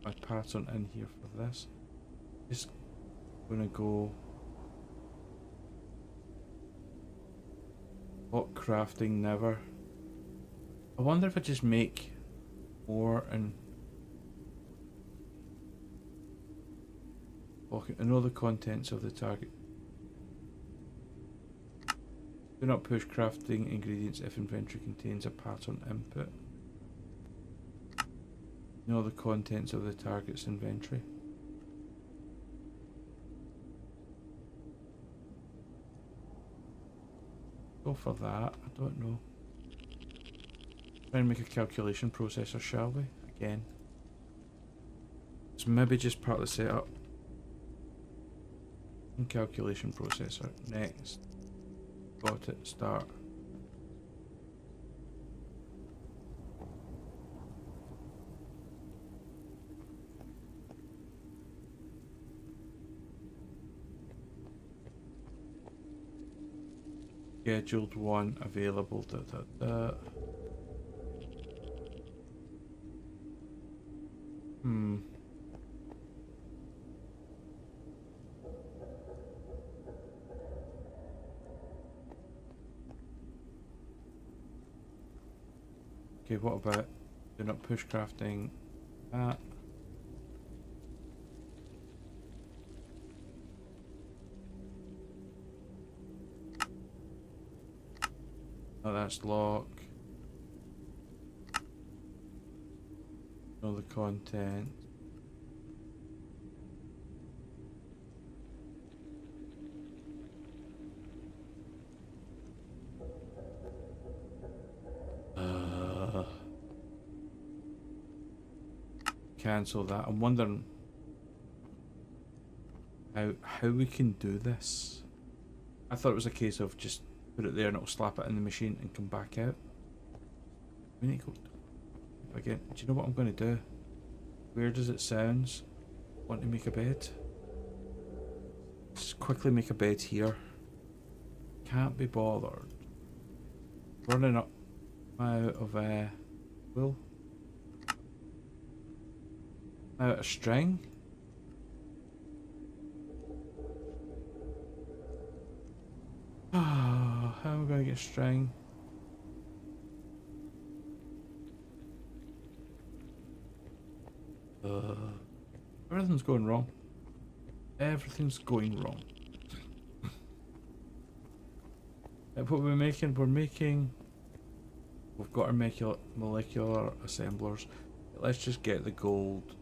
my pattern in here for this, just gonna go crafting never. I wonder if I just make more and okay, I know the contents of the target. Do not push crafting ingredients if inventory contains a pattern input. Know the contents of the target's inventory. Go for that. I don't know. Try and make a calculation processor, shall we? Again. It's maybe just part of the setup. Calculation processor. Next. Got it. Start. Scheduled one available. Da, da, da. Okay, what about do not push crafting that? Oh, that's lock. Know the content. Cancel that. I'm wondering how we can do this. I thought it was a case of just put it there and it'll slap it in the machine and come back out. We need to go again. Do you know what I'm going to do? Weird as it sounds, want to make a bed. Just quickly make a bed here. Can't be bothered running up out of wool. Out of string. How am I going to get string? Everything's going wrong. Everything's going wrong. What we're making, we've got our molecular assemblers. Let's just get the gold,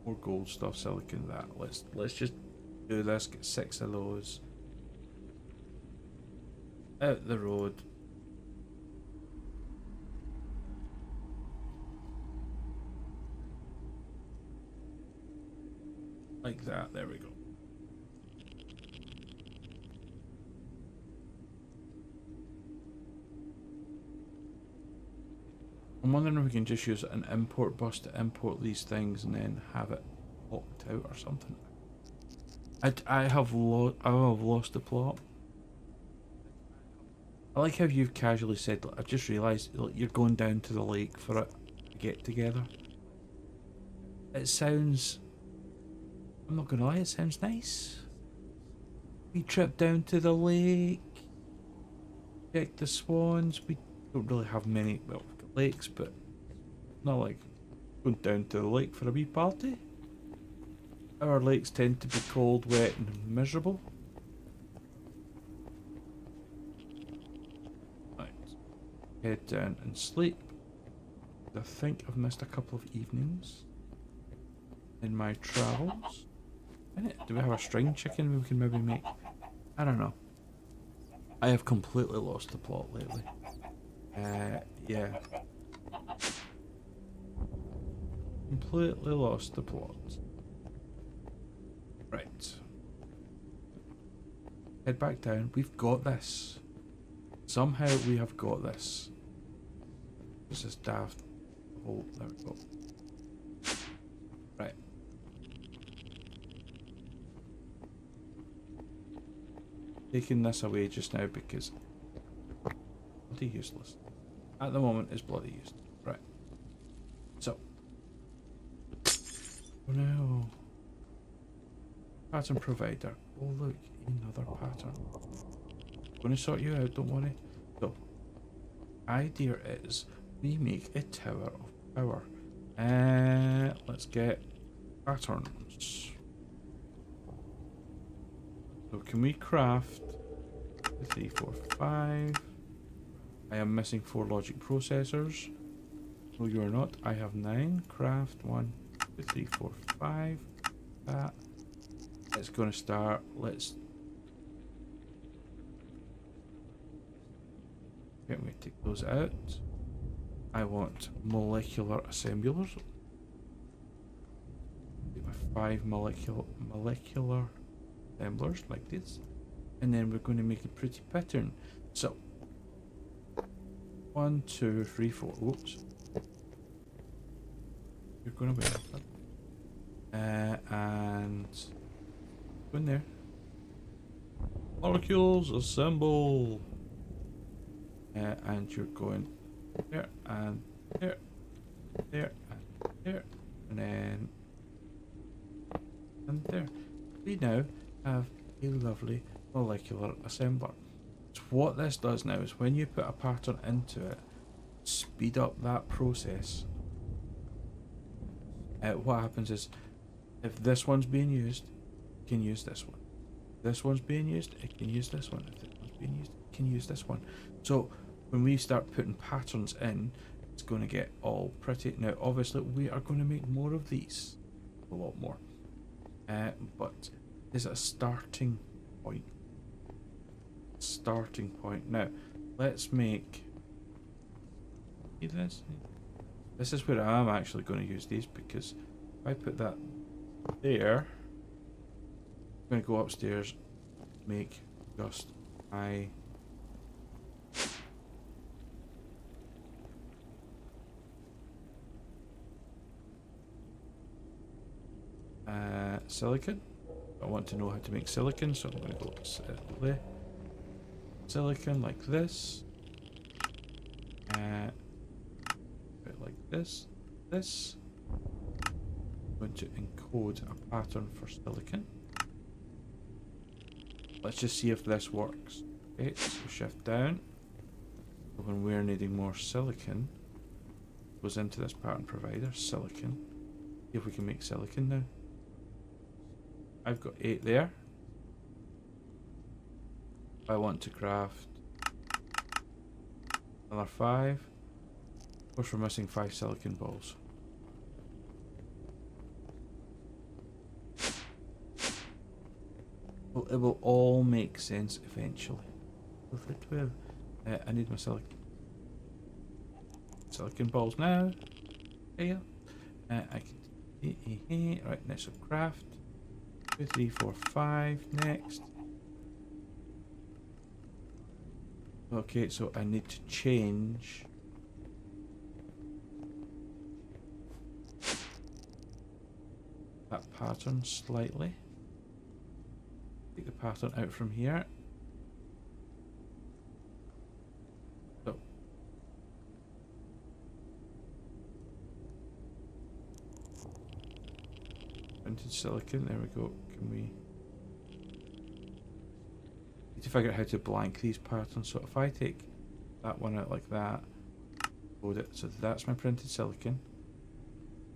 more gold stuff, silicon, that. Let's just do this, get 6 of those. Out the road. Like that, there we go. I'm wondering if we can just use an import bus to import these things and then have it locked out or something. I have lost the plot. I like how you've casually said, I've just realised you're going down to the lake for it to get together. It sounds, I'm not gonna lie, it sounds nice. We trip down to the lake, check the swans. We don't really have many, well, we've got lakes, but not like going down to the lake for a wee party. Our lakes tend to be cold, wet and miserable. Right, head down and sleep. I think I've missed a couple of evenings in my travels. Do we have a string chicken we can maybe make? I don't know. I have completely lost the plot lately. Yeah. Completely lost the plot. Right. Head back down. We've got this. Somehow we have got this. This is daft. Oh, there we go. Right. Taking this away just now because bloody useless. At the moment it's bloody useless. Right. So. Oh no. Pattern provider. Oh look, another pattern. Gonna sort you out, don't worry. So, idea is we make a tower of power. Let's get patterns. So can we craft 3, 4, 5? I am missing 4 logic processors. No, you are not. I have 9. Craft 1, 2, 3, 4, 5. That. It's going to start. Let's. I'm going to take those out. I want molecular assemblers. 5 molecular assemblers like this, and then we're going to make a pretty pattern. So 1, 2, 3, 4. Oops. You're going to win. And go in there. Molecules assemble. And you're going there and there, there and there, and then and there. We now have a lovely molecular assembler. So what this does now is when you put a pattern into it, speed up that process. What happens is, if this one's being used, you can use this one. This one's being used, it can use this one. If this one's being used, it can use this one. So when we start putting patterns in, it's going to get all pretty. Now obviously we are going to make more of these, a lot more, but there's a starting point. Now let's make this. This is where I'm actually going to use these, because if I put that there, I'm going to go upstairs, make just silicon. I want to know how to make silicon, so I'm going to go silicon like this, like this. I'm going to encode a pattern for silicon. Let's just see if this works. Okay, so shift down. So when we're needing more silicon, goes into this pattern provider, silicon. See if we can make silicon now. I've got 8 there. I want to craft another 5. Of course, we're missing 5 silicon balls. Well, it will all make sense eventually. 12. I need my silicon balls now. Here. I can. Right, next so craft. 2, 3, 4, 5. Next. Okay, so I need to change that pattern slightly. Take the pattern out from here. So printed silicon, there we go. Can we need to figure out how to blank these patterns? So if I take that one out like that, load it, so that's my printed silicon,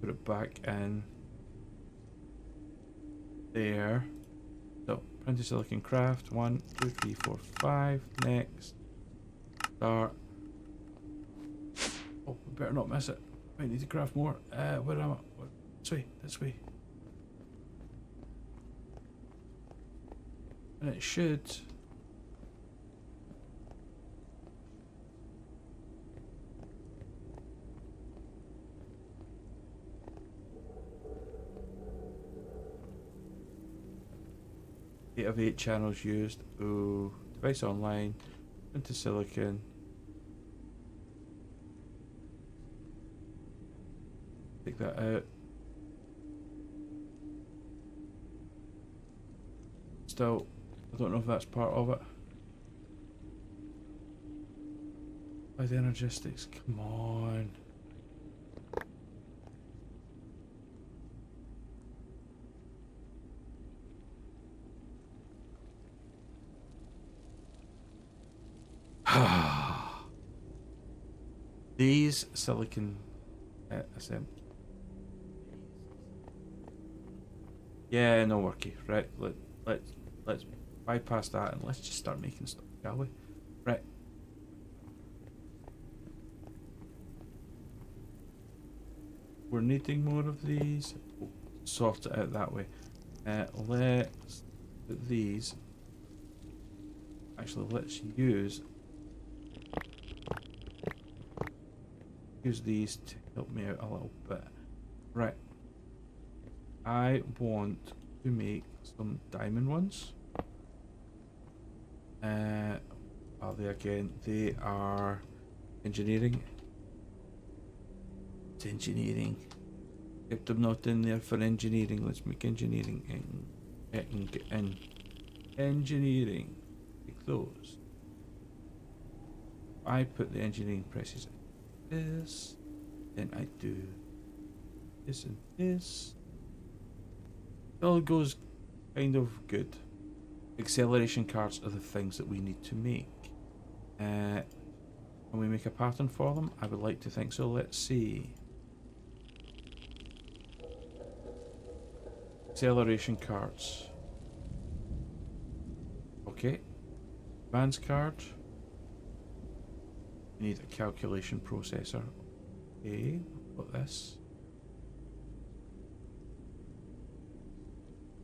put it back in there. So printed silicon craft 1, 2, 3, 4, 5. Next, start. Oh, we better not miss it. I need to craft more. Where am I? This way. This way. And it should. Eight of 8 channels used. Ooh, device online. Into silicon. Take that out. Still, I don't know if that's part of it. By the energistics, come on. These silicon assemblies. Yeah, no worky. Right, let's bypass that and let's just start making stuff, shall we? Right. We're needing more of these. We'll sort it out that way. Let's put these. Actually, let's use use these to help me out a little bit. Right. I want to make some diamond ones. Are they again? They are engineering. It's engineering. Kept them not in there for engineering. Let's make engineering in. Engineering. Take those. I put the engineering presses in this. Then I do this and this. It all goes kind of good. Acceleration cards are the things that we need to make. Can we make a pattern for them? I would like to think so. Let's see. Acceleration cards. Okay. Advanced card. We need a calculation processor. Okay, got this.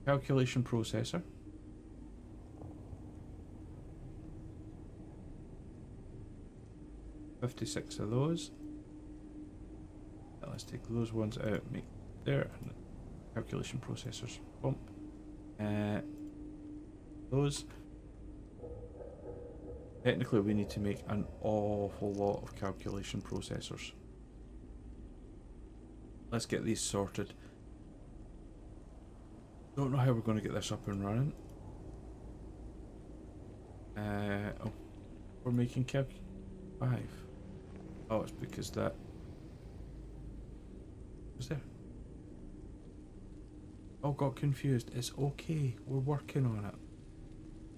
Calculation processor. $56 of those. Now let's take those ones out, make there, and calculation processors. Bump. Those. Technically, we need to make an awful lot of calculation processors. Let's get these sorted. Don't know how we're going to get this up and running. Oh, we're making calc 5. Oh, it's because that was there. Oh, got confused. It's okay. We're working on it.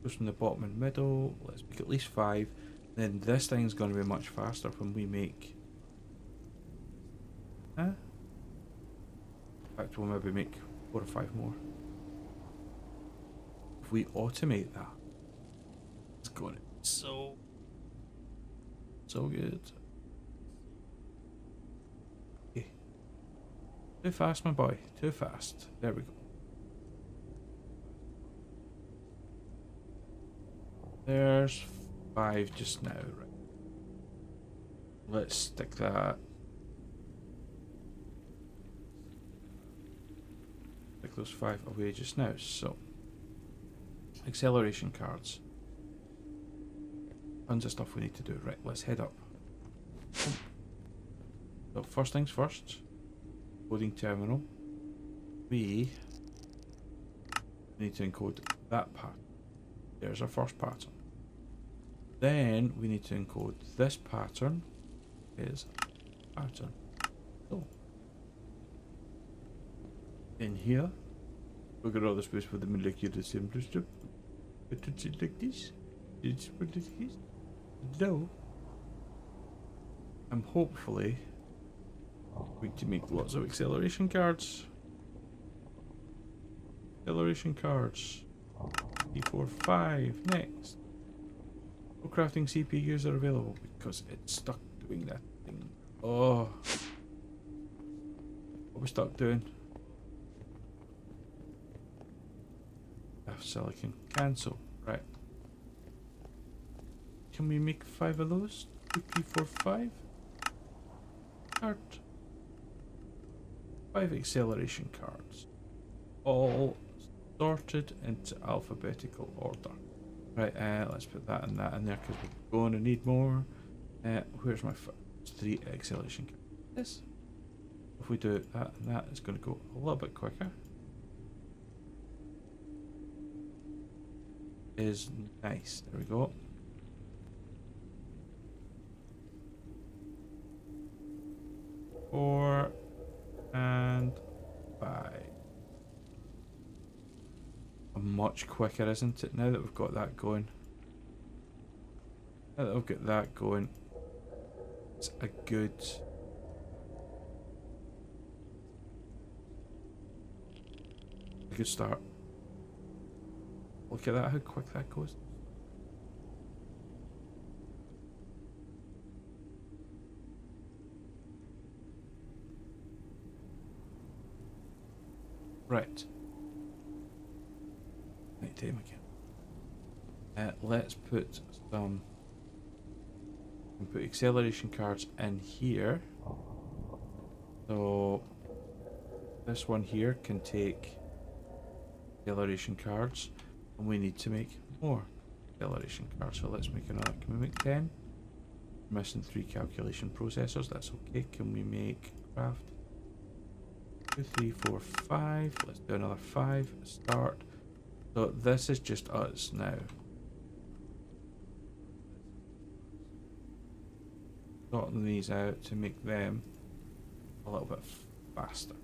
Goes from the bottom and middle. Let's make at least 5. Then this thing's going to be much faster when we make. Huh? In fact, we'll maybe make 4 or 5 more. If we automate that, it's going to be so good. Okay. Too fast, my boy. Too fast. There we go. There's 5 just now, right? Let's stick that. Stick those 5 away just now. So, acceleration cards. Tons of stuff we need to do. Right, let's head up. So, first things first. Coding terminal. We need to encode that pattern. There's our first pattern. Then we need to encode this pattern. Is pattern. So in here, we've got all the space for the molecular assembly strip. But it's like this. It's what it is. No. I'm hopefully going to make lots of acceleration cards. Acceleration cards. 3, 4, 5. Next. Autocrafting CPUs are available because it's stuck doing that thing. Oh. What we stuck doing? Silicon. Cancel. Right. Can we make 5 of those? 2, 3, 4, 5. Start. 5 acceleration cards. All sorted into alphabetical order. Right, let's put that and that in there because we're going to need more. Where's my 3 acceleration cards? This. If we do that and that, it's going to go a little bit quicker. Is nice. There we go. Four and 5. Much quicker, isn't it? Now that we've got that going. Now that we've got that going, it's a good start. Look at that, how quick that goes. Right. Night time again. Let's put some We put acceleration cards in here. So this one here can take acceleration cards, and we need to make more acceleration cards. So let's make another. Can we make 10? We're missing 3 calculation processors. That's okay. Can we make craft? 2, 3, 4, 5. Let's do another 5. Start. So this is just us now. Sorting these out to make them a little bit faster.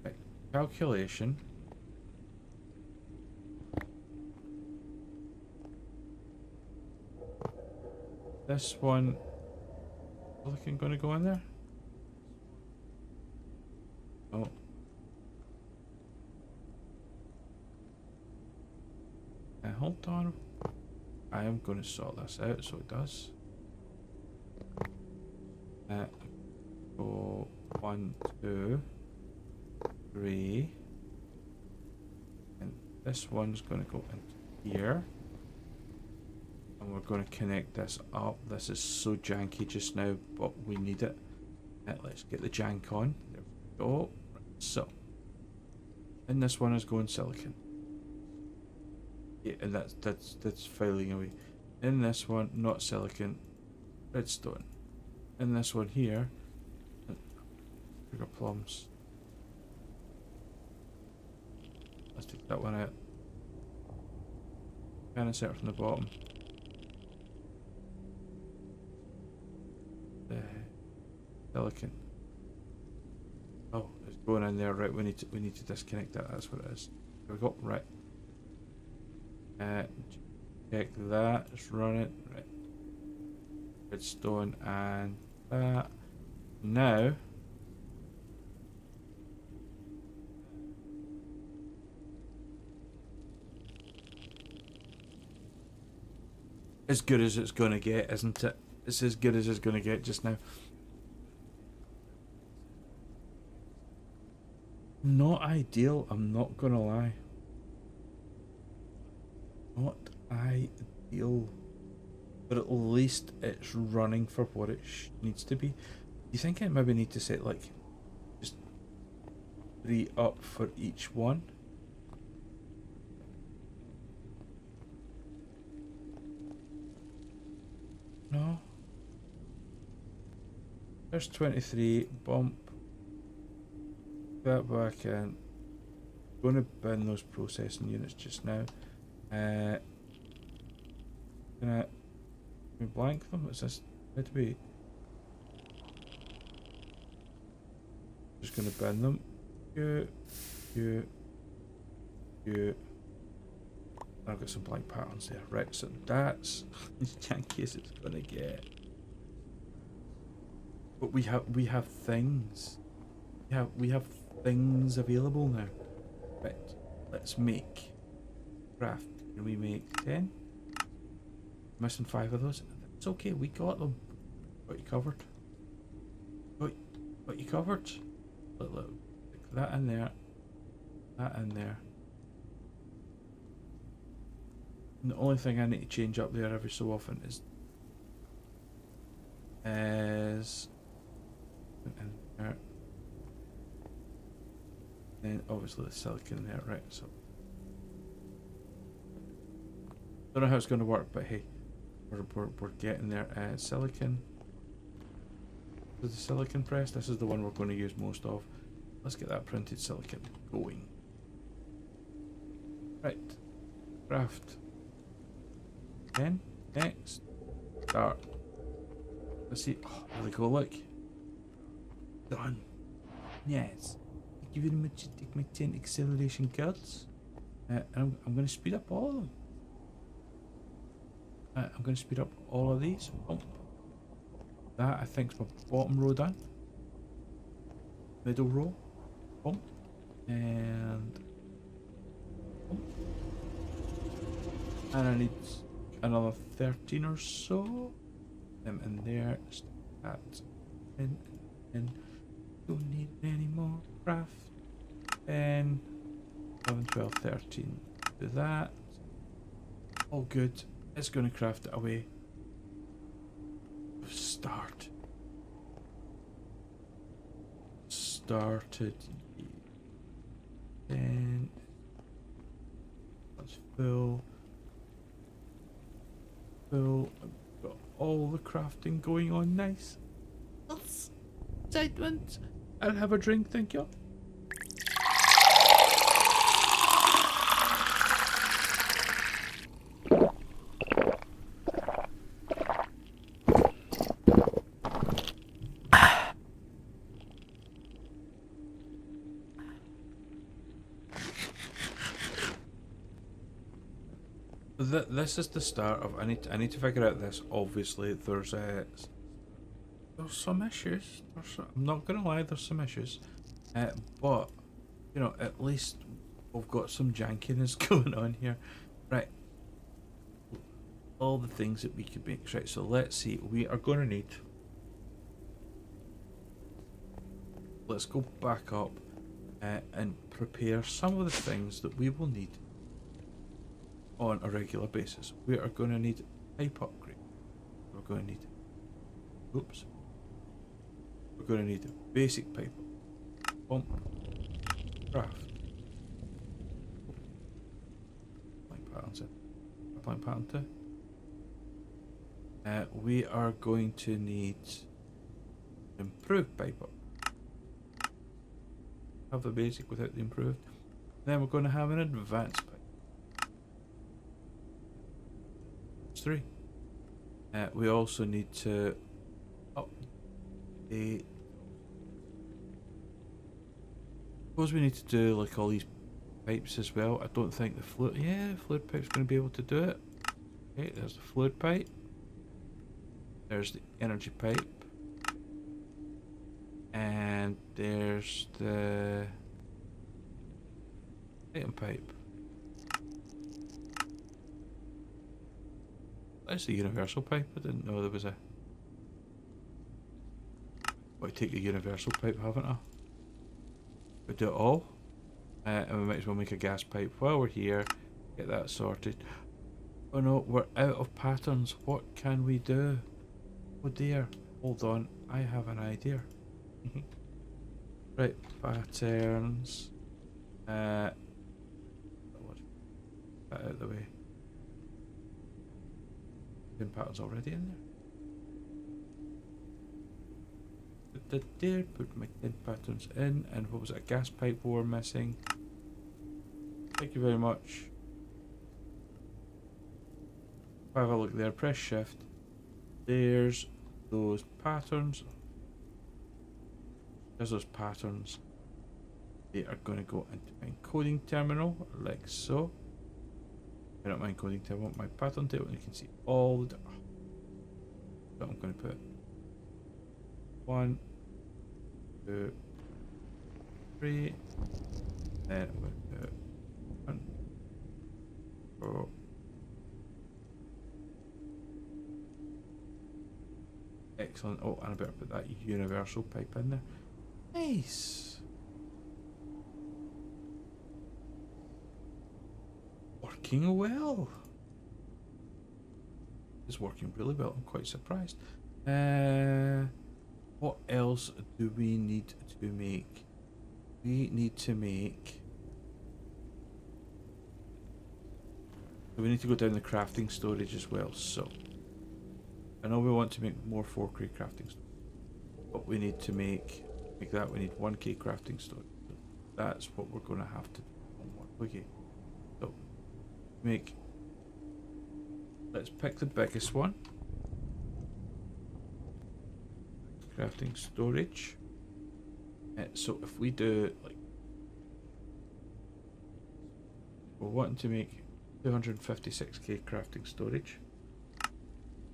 Right. Calculation. This one, silicon going to go in there? Oh. Hold on. I am going to sort this out so it does. Go 1, 2, 3. And this one's going to go into here. And we're going to connect this up. This is so janky just now, but we need it. Let's get the jank on. There we go. So, and this one is going silicon. Yeah, and that's filing away. In this one, not silicon, redstone. In this one here, sugar plums. Let's take that one out. And insert from the bottom. Silicon. Oh, it's going in there. Right, we need to disconnect that. That's what it is. There we go. Right. Check that. Let's run it. Right. Redstone and that. Now. As good as it's gonna get, isn't it? It's as good as it's gonna get just now. Not ideal, I'm not gonna lie. Not ideal. But at least it's running for what it needs to be. Do you think I maybe need to set like just 3 up for each one? No. There's 23, bump. That back in. Going to bin those processing units just now. Can we blank them? Is this how to be? Just going to bin them. You. I've got some blank patterns there. Right, so that's as janky as it's going to get. But we have things. We have things available now. Right, let's make craft. Can we make 10? Missing 5 of those. It's okay, we got them. Got you covered. Got you covered. Look, stick that in there. That in there. And the only thing I need to change up there every so often is in there. Then obviously the silicon there, right? So don't know how it's going to work, but hey, we're getting there. Silicon. Is the silicon press? This is the one we're going to use most of. Let's get that printed silicon going. Right. Craft. Then next. Start. Let's see. Oh, there we go. Look. Done. Yes. Thank you very much. Take my 10 acceleration cards. And I'm going to speed up all of them. I'm going to speed up all of these. Bump. That I think is my bottom row done. Middle row. Bump. And bump. And I need another 13 or so. Them in there. That in. Don't need any more craft. 10, 11, 12, 13. Do that. All good. It's going to craft it away. Start. Started. Then that's full. Full. Got all the crafting going on. Nice. That's excitement. I'll have a drink, thank you. This is the start of I need to figure out this. Obviously, there's some issues. I'm not gonna lie, there's some issues, but you know, at least we've got some jankiness going on here, right? All the things that we could make, right? So let's see. We are gonna need. Let's go back up and prepare some of the things that we will need on a regular basis. We are going to need pipe upgrade. We're going to need, oops. We're going to need a basic pipe pump, craft. Applying patterns in. Applying pattern to. We are going to need improved pipe up. Have the basic without the improved. Then we're going to have an advanced pipe. 3. We also need to update. Suppose we need to do like all these pipes as well. I don't think the fluid. Yeah, the fluid pipe's going to be able to do it. Okay, there's the fluid pipe. There's the energy pipe. And there's the item pipe. That's the universal pipe. I didn't know there was a. Well, I take the universal pipe, haven't I? We do it all. And we might as well make a gas pipe while we're here. Get that sorted. Oh no, we're out of patterns. What can we do? Oh dear. Hold on. I have an idea. Right, patterns. That out of the way. Patterns already in there. Put my 10 patterns in, and what was it? A gas pipe we were missing. Thank you very much. Have a look there. Press shift. There's those patterns. There's those patterns. They are going to go into my encoding terminal, like so. Not my encoding table, my pattern table, and you can see all the. So I'm going to put 1, 2, 3. Then I'm going to put 1, 4. Excellent. Oh, and I better put that universal pipe in there. Nice. Working well. It's working really well. I'm quite surprised. What else do we need to make? We need to make. We need to go down the crafting storage as well. So I know we want to make more 4K crafting storage, but we need to make that. We need 1K crafting storage. That's what we're going to have to do. Okay. So make. Let's pick the biggest one. Crafting storage. So if we do like, we're wanting to make 256k crafting storage.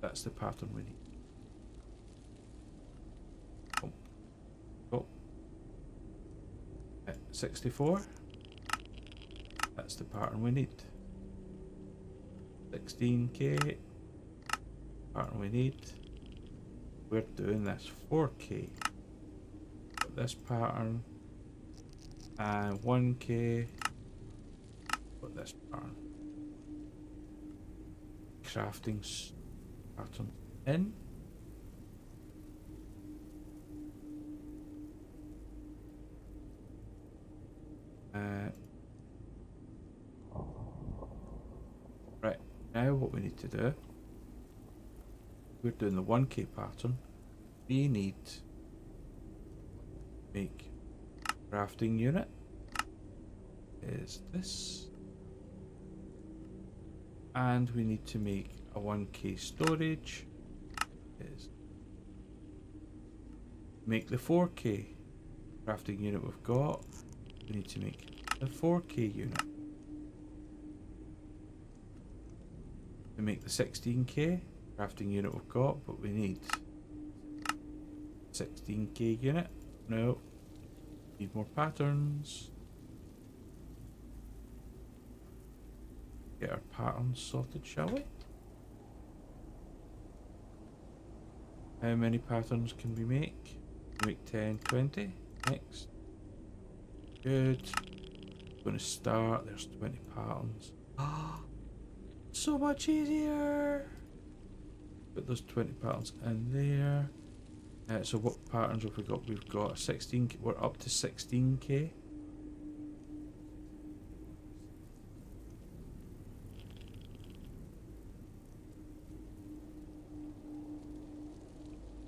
That's the pattern we need. Oh. 64. That's the pattern we need. 16k. Pattern we need. We're doing this 4k. Put this pattern. And 1k. Put this pattern. crafting pattern in. Right, now what we need to do, we're doing the 1k pattern. We need to make crafting unit is this, and we need to make a 1k storage is make the 4k crafting unit we've got. We need to make the 4k unit to make the 16k crafting unit we've got, but we need 16k unit. No, need more patterns. Get our patterns sorted, shall we? How many patterns can we make? Make 10, 20. Next. Good. Going to start. There's 20 patterns. So much easier. Put those 20 patterns in there. So what patterns have we got? We've got 16. We're up to 16k.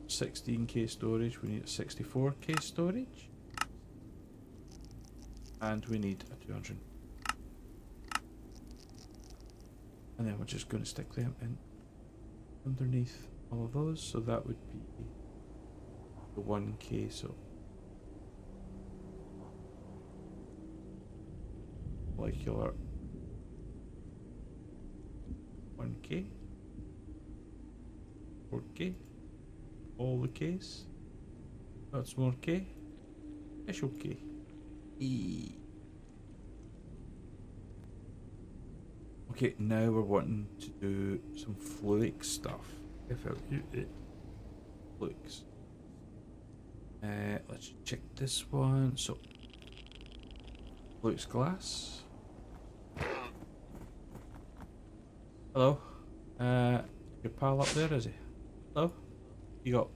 $16k storage. We need a 64k storage, and we need a 200. And then we're just going to stick them in underneath all of those. So that would be the 1k. So molecular 1k, 4k. All the K's. That's more K. Special K. E. Okay, now we're wanting to do some fluic stuff. Fluics. Let's check this one. So, fluics glass. Hello. Your pal up there, is he? Hello. You got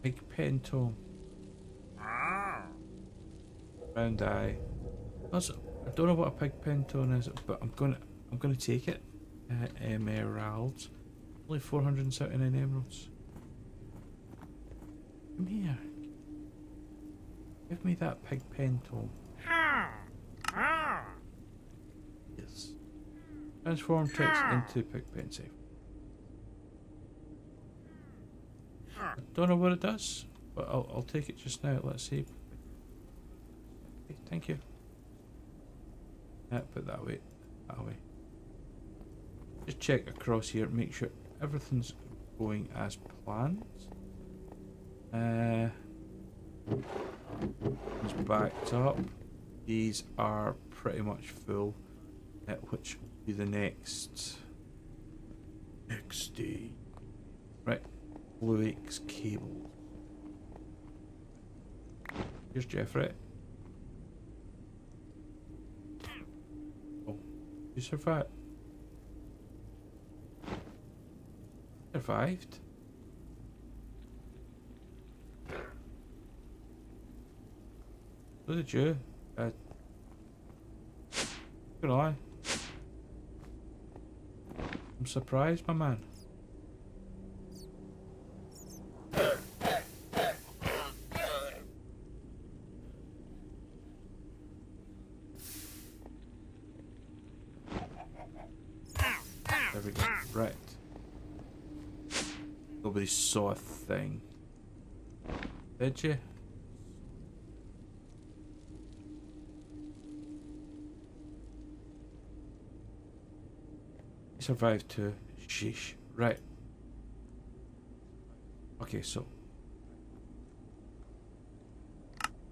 big pentome. Round eye. Also, I don't know what a pig pentone is, but I'm gonna take it. Emeralds. Only 479 emeralds. Come here. Give me that pig pentome. Yes. Transform tricks into pig pensave. I don't know what it does, but I'll take it just now. Let's see. Okay, thank you. Put that away. That away. Just check across here, make sure everything's going as planned. It's backed up. These are pretty much full, which will be the next day. Right. Fluix cable. Here's Jeffrey. Oh, you survived. Survived. So did you. Good eye. I'm surprised, my man. There we go. Right. Nobody saw a thing. Did you? He survived too. Sheesh. Right. Okay, so.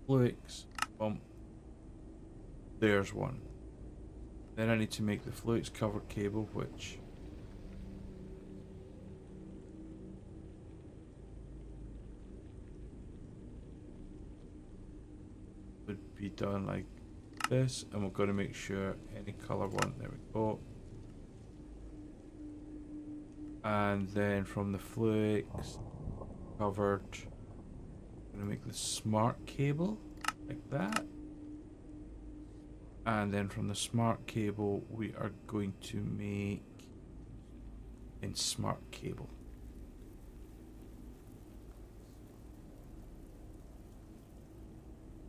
Fluix. There's one. Then I need to make the Fluix cover cable, which would be done like this, and we're going to make sure any color one. There we go. And then from the flakes covered, I'm gonna make the smart cable like that. And then from the smart cable, we are going to make in smart cable.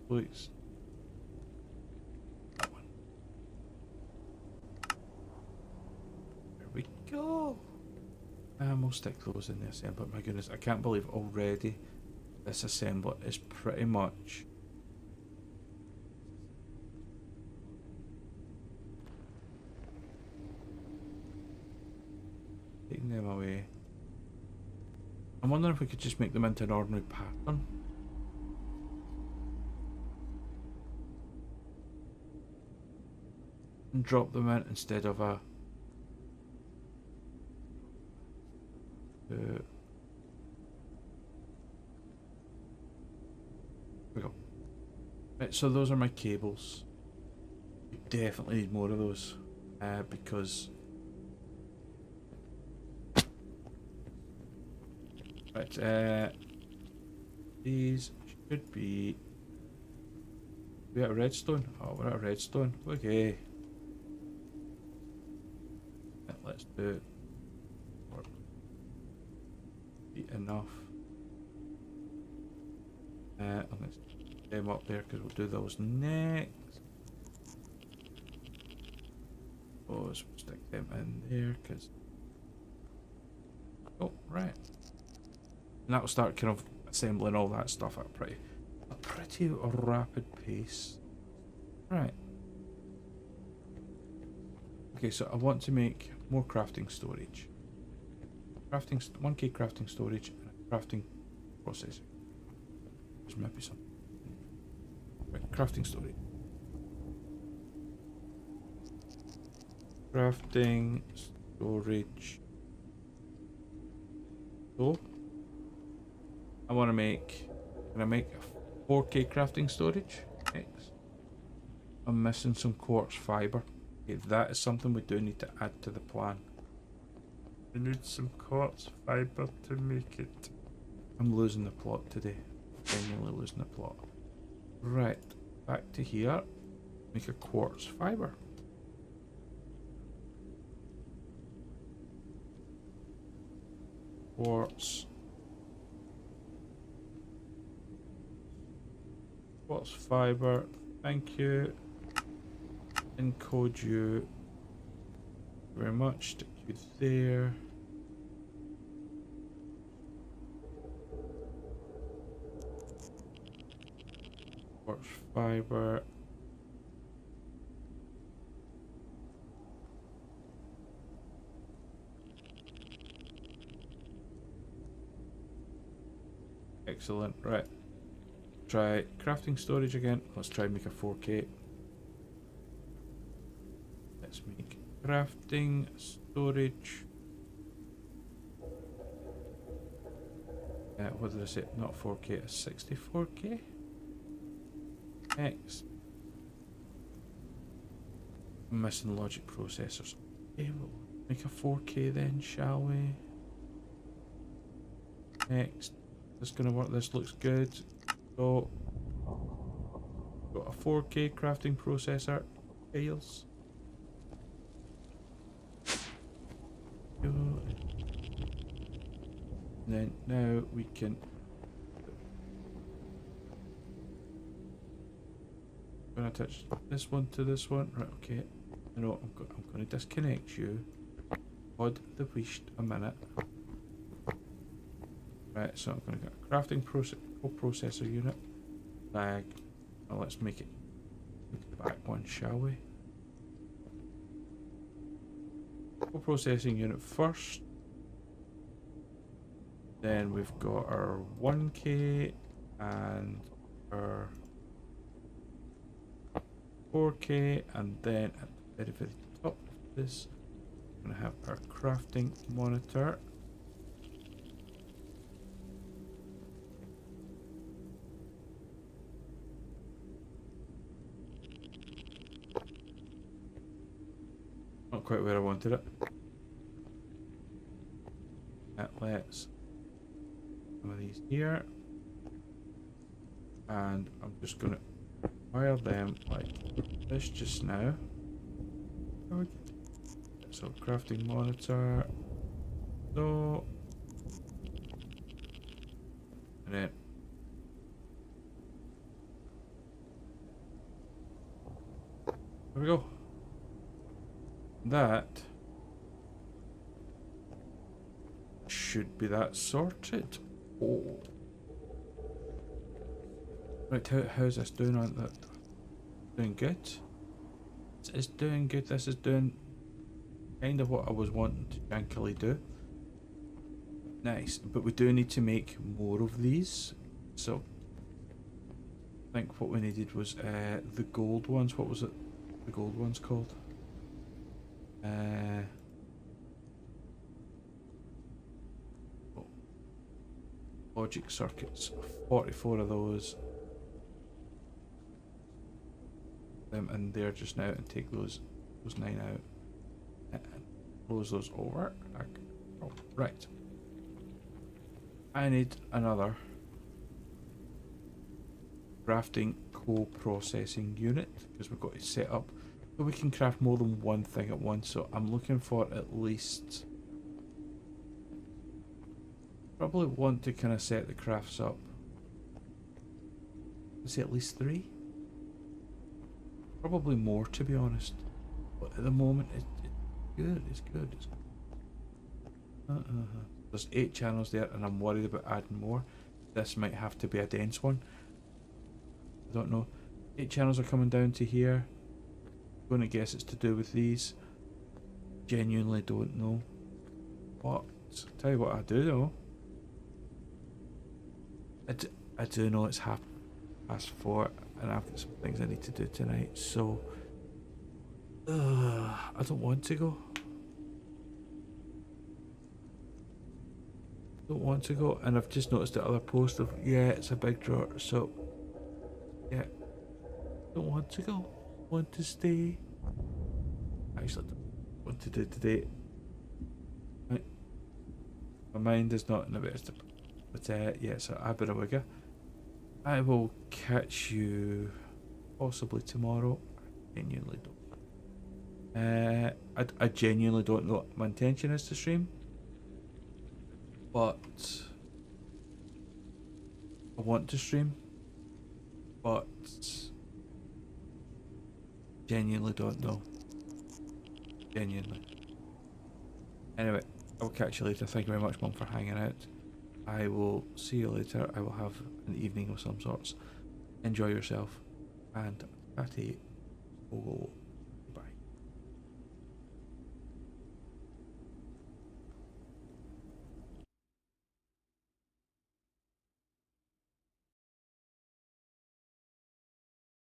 Please. That one. There we go. And we'll stick those in the assembler. My goodness, I can't believe already this assembler is pretty much taking them away. I'm wondering if we could just make them into an ordinary pattern. And drop them in instead of a there we go. Right, so those are my cables. We definitely need more of those because right, these should be. We at a redstone? Oh, we're at a redstone. Okay. Let's do it. Be enough. And let's get them up there because we'll do those next. We'll stick them in there because. Oh, right. And that'll start kind of assembling all that stuff at a pretty rapid pace. Right. Okay, so I want to make more crafting storage. 1K crafting storage and a crafting processor. There's maybe some. Right, crafting storage. Crafting storage. So I want to make. Can I make a 4K crafting storage? X. I'm missing some quartz fiber. Okay, that is something we do need to add to the plan. We need some quartz fiber to make it. I'm losing the plot today. Genuinely losing the plot. Right, back to here. Make a quartz fiber. Quartz fiber. Thank you. Encode you very much. Stick you there. Quartz fiber. Excellent. Right. Try crafting storage again. Let's try and make a 4K. Let's make crafting storage. What did I say? Not 4K, it's 64K. X. I'm missing logic processors. Okay, we'll make a 4K then, shall we? Next. This is gonna work. This looks good. So, got a 4K crafting processor. Fails. And then now we can. I'm gonna attach this one to this one. Right, okay. You know, I'm gonna disconnect you. Hold the wished a minute. Right, so I'm gonna get a crafting processor unit. Lag. Now let's make it back one, shall we? Processing unit first. Then we've got our 1K and our 4K, and then at the very top of this, we're going to have our crafting monitor. Not quite where I wanted it. Let's some of these here, and I'm just gonna wire them like this just now. So crafting monitor, so, and then there we go. That should be that sorted. Oh. Right, how's this doing on that? Doing good? It's doing good. This is doing kind of what I was wanting to jankily do. Nice, but we do need to make more of these. So I think what we needed was the gold ones. What was it? The gold ones called? Logic circuits. 44 of those. Them in there just now and take those 9 out and close those over. Oh, right. I need another crafting co-processing unit because we've got to set up so we can craft more than one thing at once. So I'm looking for at least, probably want to kind of set the crafts up. Let's say at least 3. Probably more, to be honest. But at the moment, it's good. It's good. It's good. There's 8 channels there, and I'm worried about adding more. This might have to be a dense one. I don't know. 8 channels are coming down to here. I'm going to guess it's to do with these. Genuinely don't know. But tell you what I do know. I do know it's 4:30, and I've got some things I need to do tonight. So I don't want to go. Don't want to go, and I've just noticed the other post of it's a big drawer. So yeah, don't want to go. Want to stay. Actually, don't want to do today. Right. My mind is not in the best. But yeah, so Abberawigga. I will catch you possibly tomorrow. I genuinely don't. I genuinely don't know what my intention is to stream. But I want to stream. But genuinely don't know. Genuinely. Anyway, I will catch you later. Thank you very much, Mum, for hanging out. I will see you later. I will have an evening of some sorts. Enjoy yourself. And Patty will